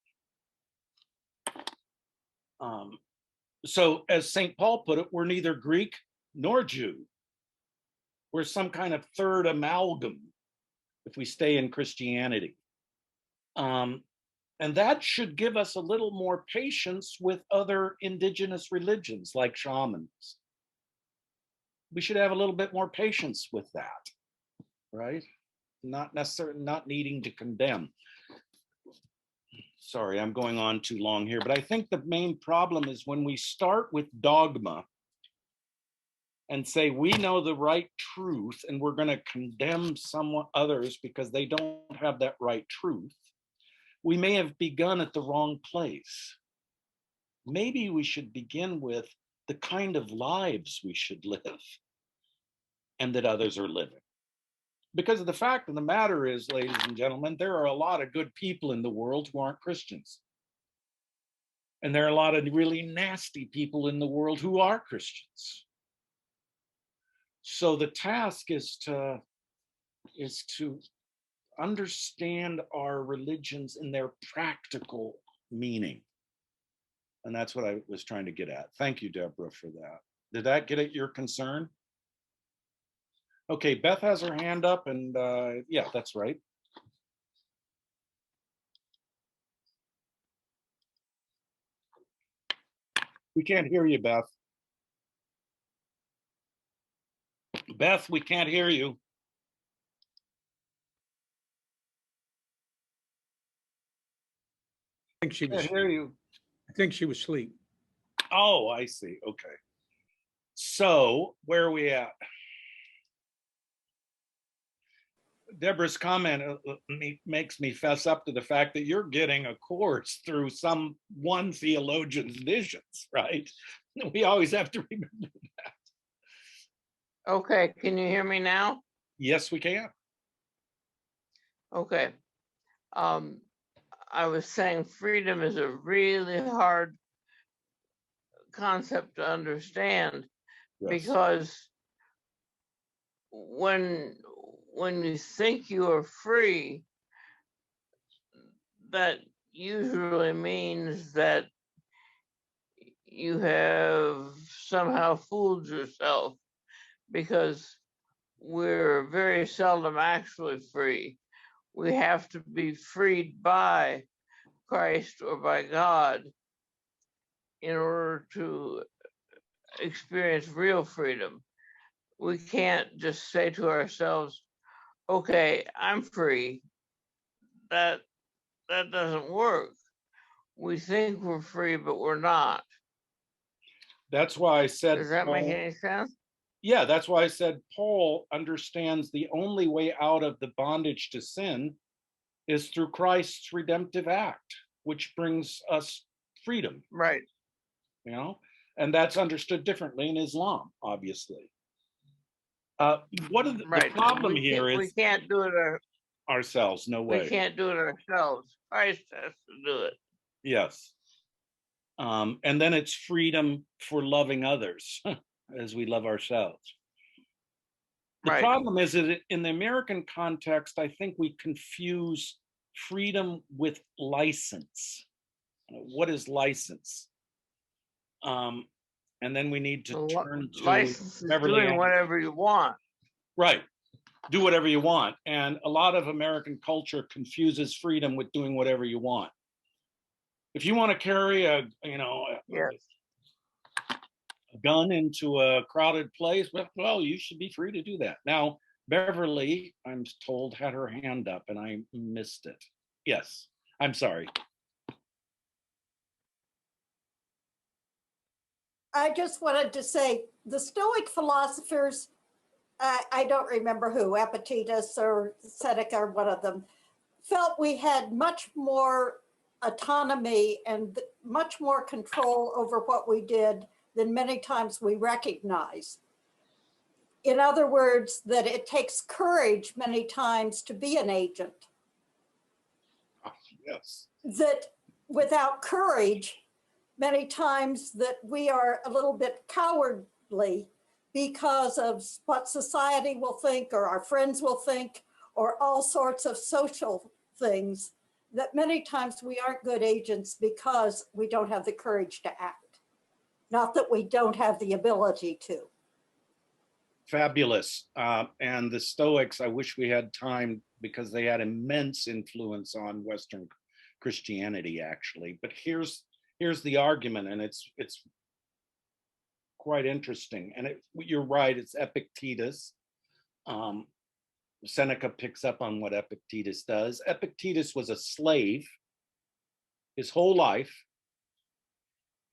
So, as St. Paul put it, we're neither Greek nor Jew. We're some kind of third amalgam if we stay in Christianity. And that should give us a little more patience with other indigenous religions like shamans. We should have a little bit more patience with that, right? Not necessarily not needing to condemn. Sorry, I'm going on too long here, but I think the main problem is when we start with dogma and say we know the right truth and we're going to condemn others because they don't have that right truth, we may have begun at the wrong place. Maybe we should begin with the kind of lives we should live and that others are living. Because the fact of the matter is, ladies and gentlemen, there are a lot of good people in the world who aren't Christians. And there are a lot of really nasty people in the world who are Christians. So the task is to understand our religions in their practical meaning. And that's what I was trying to get at. Thank you, Deborah, for that. Did that get at your concern? Okay, Beth has her hand up, and yeah, that's right. We can't hear you, Beth. Beth, we can't hear you. I think she was. Can't hear you. I think she was asleep. Oh, I see. Okay. So where are we at? Deborah's comment makes me fess up to the fact that you're getting a course through some one theologian's visions, right? We always have to remember that. Okay, can you hear me now? Yes, we can. Okay. I was saying freedom is a really hard concept to understand Yes. because when you think you are free, that usually means that you have somehow fooled yourself, because we're very seldom actually free. We have to be freed by Christ or by God in order to experience real freedom. We can't just say to ourselves, okay, I'm free. That doesn't work. We think we're free, but we're not. That's why I said, Does that make Paul, any sense? yeah, that's why I said Paul understands the only way out of the bondage to sin is through Christ's redemptive act, which brings us freedom, Right. you know, and that's understood differently in Islam, obviously. What are the Right. problem here we is can't do it ourselves, no we way. can't do it ourselves. Christ has to do it. Yes. And then it's freedom for loving others as we love ourselves. The Right. problem is that in the American context, I think we confuse freedom with license. What is license? And then we need to turn to License is Beverly doing Ann. whatever you want. Right. Do whatever you want. And a lot of American culture confuses freedom with doing whatever you want. If you want to carry a Yes. gun into a crowded place, well, you should be free to do that. Now, Beverly, I'm told, had her hand up and I missed it. Yes, I'm sorry. I just wanted to say the Stoic philosophers, I don't remember who, Epictetus or Seneca or one of them, felt we had much more autonomy and much more control over what we did than many times we recognize. In other words, that it takes courage many times to be an agent. Yes. That without courage, many times that we are a little bit cowardly because of what society will think or our friends will think or all sorts of social things, that many times we aren't good agents because we don't have the courage to act. Not that we don't have the ability to. Fabulous. And the Stoics, I wish we had time because they had immense influence on Western Christianity, actually. But here's the argument, and it's quite interesting. And you're right, it's Epictetus. Seneca picks up on what Epictetus does. Epictetus was a slave his whole life,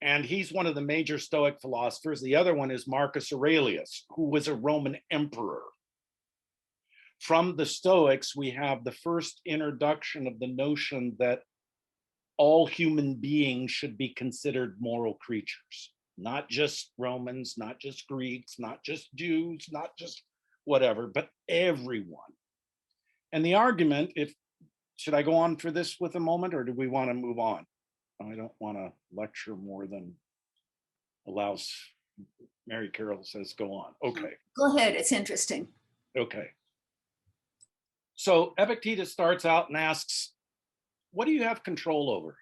and he's one of the major Stoic philosophers. The other one is Marcus Aurelius, who was a Roman emperor. From the Stoics, we have the first introduction of the notion that all human beings should be considered moral creatures, not just Romans, not just Greeks, not just Jews, not just whatever, but everyone. And the argument, should I go on for this with a moment, or do we want to move on? I don't want to lecture more than allows. Mary Carroll says go on. Okay. Go ahead, it's interesting. Okay. So Epictetus starts out and asks, what do you have control over?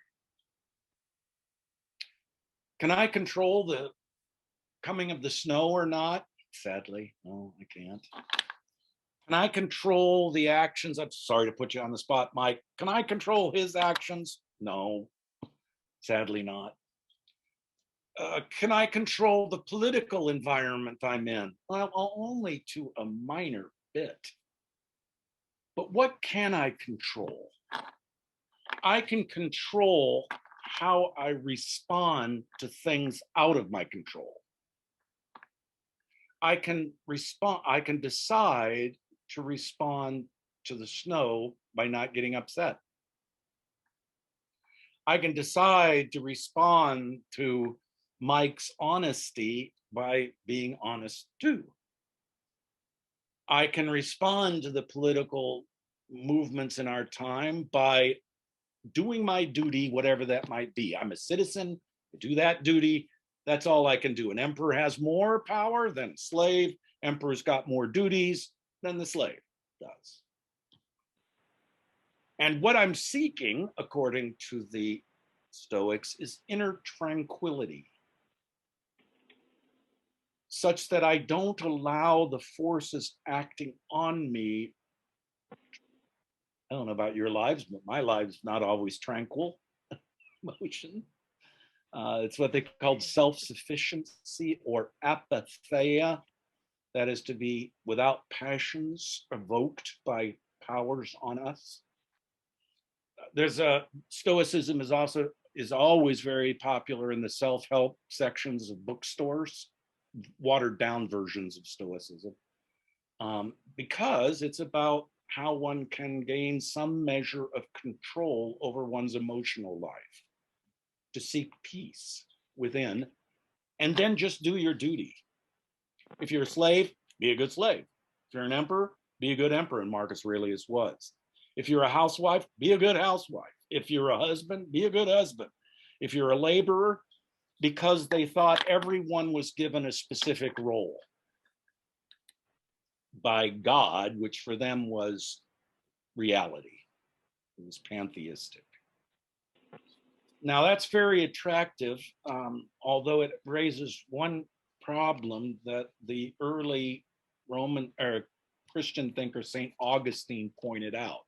Can I control the coming of the snow or not? Sadly, no, I can't. Can I control the actions? I'm sorry to put you on the spot, Mike. Can I control his actions? No, sadly not. Can I control the political environment I'm in? Well, only to a minor bit. But what can I control? I can control how I respond to things out of my control. I can decide to respond to the snow by not getting upset. I can decide to respond to Mike's honesty by being honest too. I can respond to the political movements in our time by doing my duty, whatever that might be. I'm a citizen, I do that duty. That's all I can do. An emperor has more power than a slave. Emperor's got more duties than the slave does. And what I'm seeking, according to the Stoics, is inner tranquility, such that I don't allow the forces acting on me. I don't know about your lives, but my life's not always tranquil motion. It's what they called self-sufficiency or apatheia, that is to be without passions evoked by powers on us. There's a Stoicism is always very popular in the self-help sections of bookstores, watered down versions of Stoicism, because it's about how one can gain some measure of control over one's emotional life, to seek peace within, and then just do your duty. If you're a slave, be a good slave. If you're an emperor, be a good emperor, and Marcus Aurelius was. If you're a housewife, be a good housewife. If you're a husband, be a good husband. If you're a laborer, because they thought everyone was given a specific role by God, which for them was reality. It was pantheistic. Now that's very attractive, although it raises one problem that the early Roman or Christian thinker St. Augustine pointed out.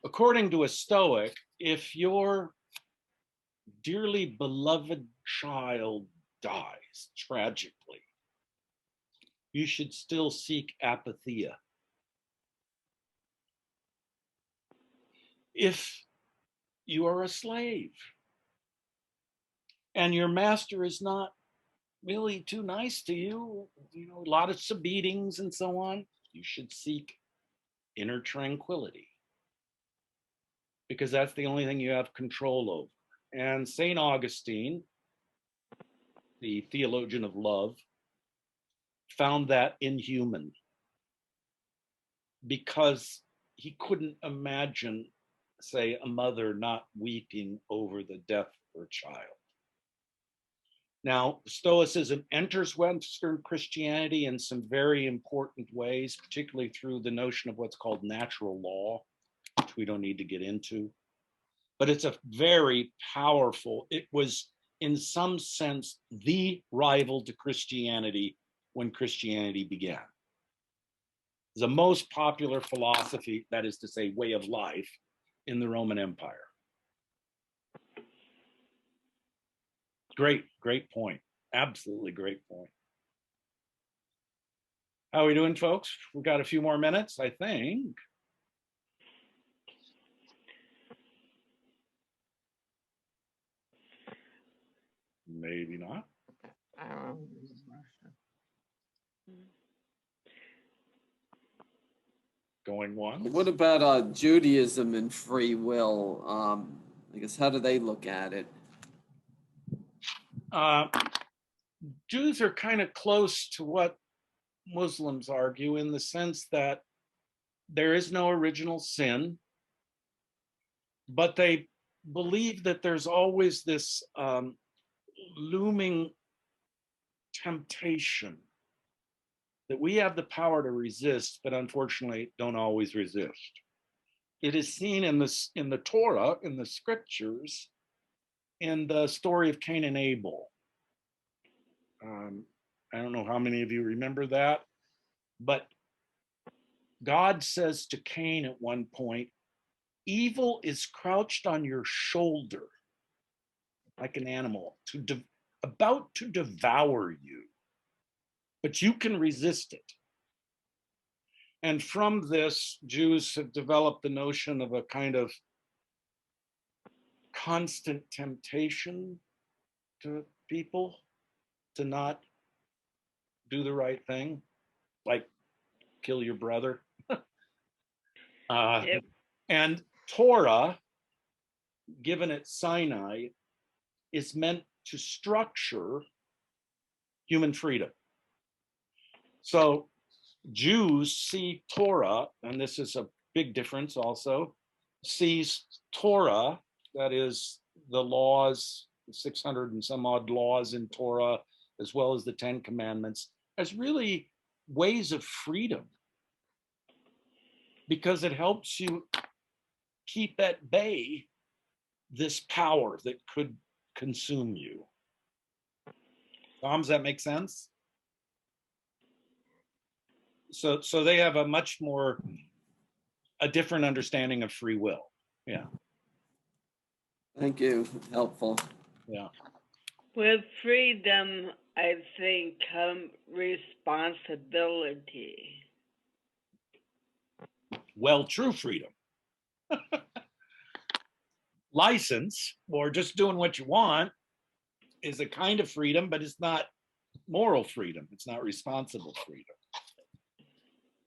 According to a Stoic, if your dearly beloved child dies tragically, you should still seek apatheia. If you are a slave and your master is not really too nice to you, a lot of beatings and so on, you should seek inner tranquility, because that's the only thing you have control over. And St. Augustine, the theologian of love, found that inhuman, because he couldn't imagine, say, a mother not weeping over the death of her child. Now, Stoicism enters Western Christianity in some very important ways, particularly through the notion of what's called natural law, which we don't need to get into. But it's a very powerful, it was in some sense the rival to Christianity when Christianity began. It's the most popular philosophy, that is to say, way of life in the Roman Empire. Great point. Absolutely great point. How are we doing, folks? We've got a few more minutes, I think. Maybe not. Going once. What about Judaism and free will? I guess, how do they look at it? Jews are kind of close to what Muslims argue, in the sense that there is no original sin, but they believe that there's always this looming temptation that we have the power to resist, but unfortunately don't always resist. It is seen in the Torah, in the scriptures, in the story of Cain and Abel. I don't know how many of you remember that, but God says to Cain at one point, evil is crouched on your shoulder. like an animal, about to devour you, but you can resist it. And from this, Jews have developed the notion of a kind of constant temptation to people to not do the right thing, like kill your brother. Yep. And Torah, given at Sinai, is meant to structure human freedom. So Jews see Torah, and this is a big difference also, sees Torah, that is the laws, 600 and some odd laws in Torah, as well as the 10 Commandments, as really ways of freedom, because it helps you keep at bay this power that could consume you. Tom, does that make sense? So they have a much more, a different understanding of free will. Yeah. Thank you. Helpful. Yeah. With freedom, I think, come responsibility. Well, true freedom. License, or just doing what you want, is a kind of freedom, but it's not moral freedom. It's not responsible freedom.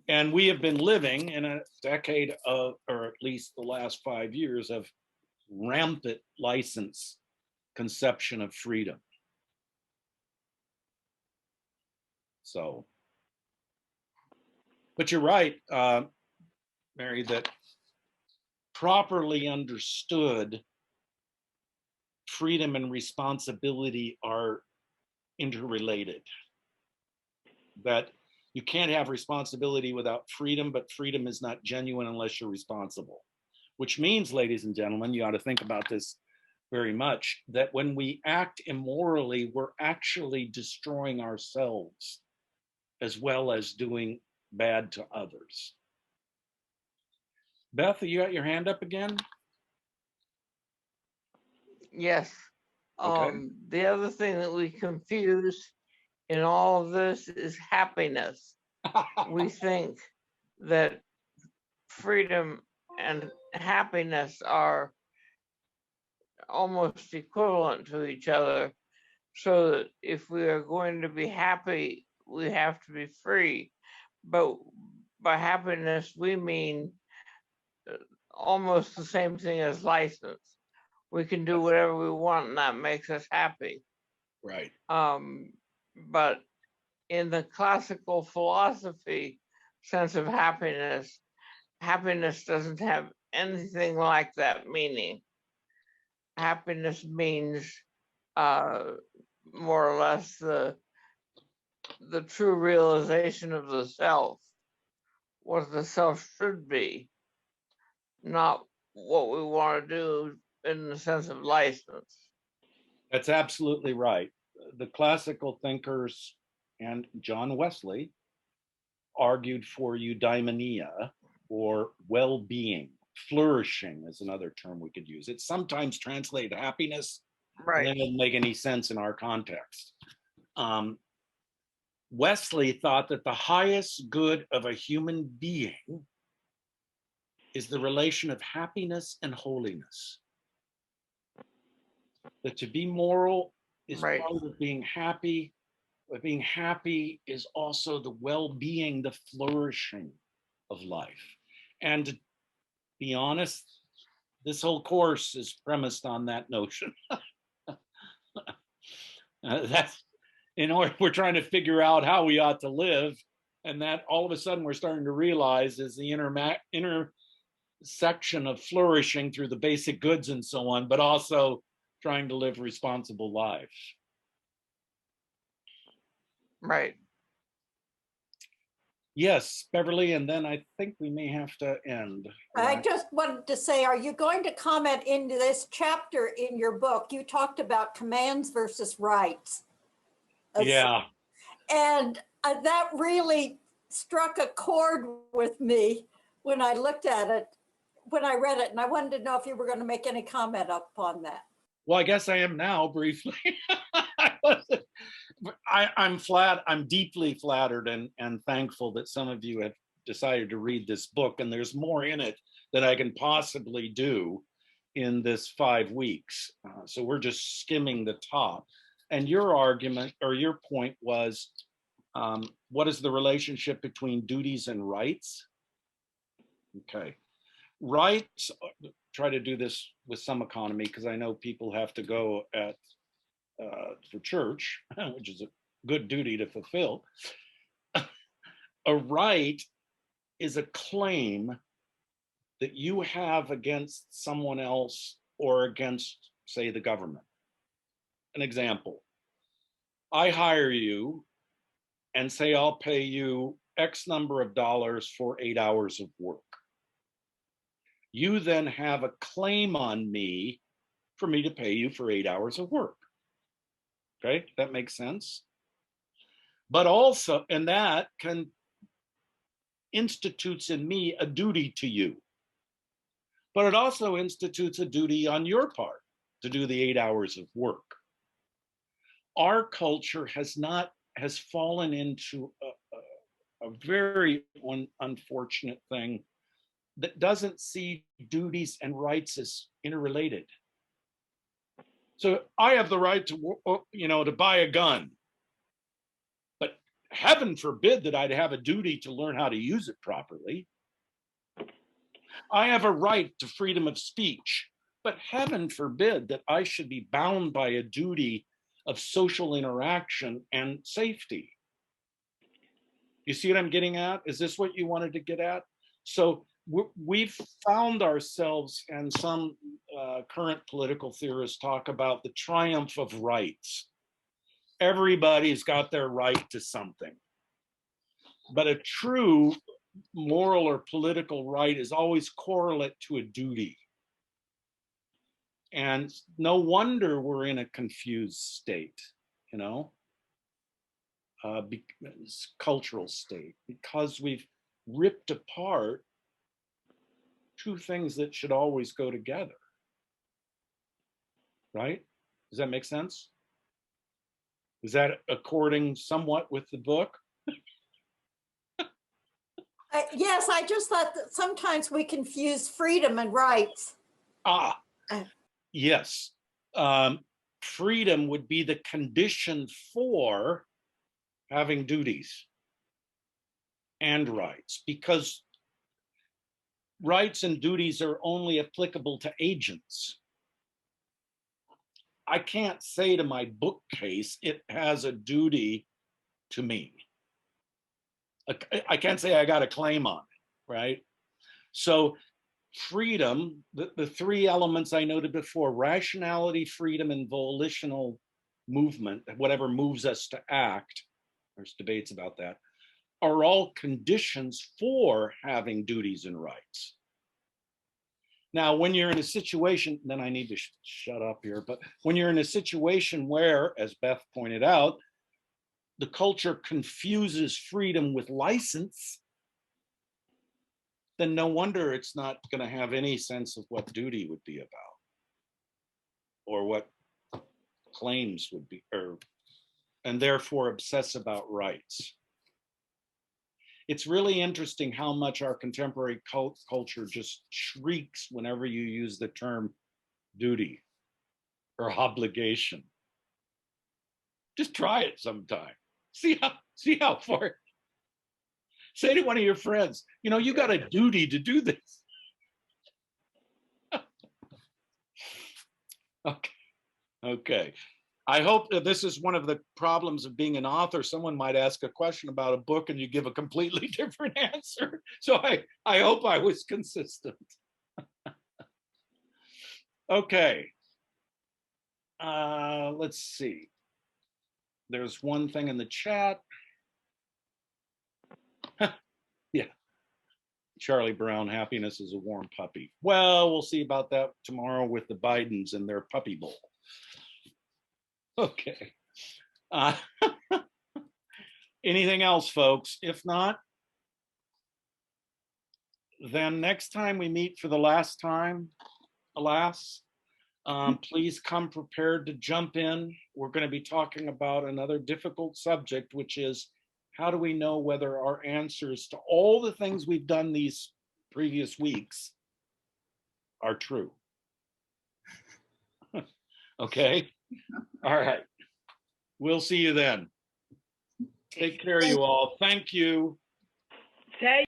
And we have been living in a decade of, or at least the last 5 years, of rampant license conception of freedom. So, but you're right, Mary, that properly understood, freedom and responsibility are interrelated. That you can't have responsibility without freedom, but freedom is not genuine unless you're responsible. Which means, ladies and gentlemen, you ought to think about this very much, that when we act immorally, we're actually destroying ourselves as well as doing bad to others. Beth, you got your hand up again? Yes. Okay. The other thing that we confuse in all of this is happiness. We think that freedom and happiness are almost equivalent to each other, so that if we are going to be happy, we have to be free. But by happiness, we mean almost the same thing as license. We can do whatever we want, and that makes us happy. Right. But in the classical philosophy sense of happiness, happiness doesn't have anything like that meaning. Happiness means more or less the true realization of the self, what the self should be, not what we want to do in the sense of license. That's absolutely right. The classical thinkers and John Wesley argued for eudaimonia, or well-being. Flourishing is another term we could use. It's sometimes translated happiness, Right. and that doesn't make any sense in our context. Wesley thought that the highest good of a human being is the relation of happiness and holiness. That to be moral is Right. part of being happy, but being happy is also the well-being, the flourishing of life. And to be honest, this whole course is premised on that notion. That's, in order, we're trying to figure out how we ought to live, and that all of a sudden we're starting to realize is the intersection of flourishing through the basic goods and so on, but also trying to live responsible lives. Right. Yes, Beverly, and then I think we may have to end. I just wanted to say, are you going to comment into this chapter in your book? You talked about commands versus rights. Yeah. And that really struck a chord with me when I looked at it, when I read it, and I wanted to know if you were going to make any comment upon that. Well, I guess I am now, briefly. I'm deeply flattered and thankful that some of you have decided to read this book, and there's more in it that I can possibly do in this 5 weeks. So we're just skimming the top. And your argument or your point was, what is the relationship between duties and rights? Okay. Rights, try to do this with some economy, because I know people have to go for church, which is a good duty to fulfill. A right is a claim that you have against someone else or against, say, the government. An example, I hire you and say I'll pay you X number of dollars for 8 hours of work. You then have a claim on me for me to pay you for 8 hours of work. Okay, that makes sense. But also, and that can institutes in me a duty to you. But it also institutes a duty on your part to do the 8 hours of work. Our culture has fallen into a very unfortunate thing that doesn't see duties and rights as interrelated. So I have the right to buy a gun, but heaven forbid that I'd have a duty to learn how to use it properly. I have a right to freedom of speech, but heaven forbid that I should be bound by a duty of social interaction and safety. You see what I'm getting at? Is this what you wanted to get at? So we've found ourselves, and some current political theorists talk about the triumph of rights. Everybody's got their right to something. But a true moral or political right is always correlate to a duty. And no wonder we're in a confused state, cultural state, because we've ripped apart two things that should always go together. Right? Does that make sense? Is that according somewhat with the book? Yes, I just thought that sometimes we confuse freedom and rights. Yes. Freedom would be the condition for having duties and rights, because rights and duties are only applicable to agents. I can't say to my bookcase, it has a duty to me. I can't say I got a claim on it, right? So freedom, the three elements I noted before, rationality, freedom, and volitional movement, whatever moves us to act, there's debates about that, are all conditions for having duties and rights. Now, when you're in a situation, then I need to shut up here, but when you're in a situation where, as Beth pointed out, the culture confuses freedom with license, then no wonder it's not going to have any sense of what duty would be about or what claims would be, and therefore obsess about rights. It's really interesting how much our contemporary culture just shrieks whenever you use the term duty or obligation. Just try it sometime. See how far. Say to one of your friends, you got a duty to do this. Okay. I hope that this is one of the problems of being an author. Someone might ask a question about a book and you give a completely different answer. So I hope I was consistent. Okay. Let's see. There's one thing in the chat. Yeah. Charlie Brown, happiness is a warm puppy. Well, we'll see about that tomorrow with the Bidens and their puppy bowl. Okay. Anything else, folks? If not, then next time we meet for the last time, alas, Please come prepared to jump in. We're going to be talking about another difficult subject, which is how do we know whether our answers to all the things we've done these previous weeks are true? Okay. All right. We'll see you then. Take care, you all. Thank you. Say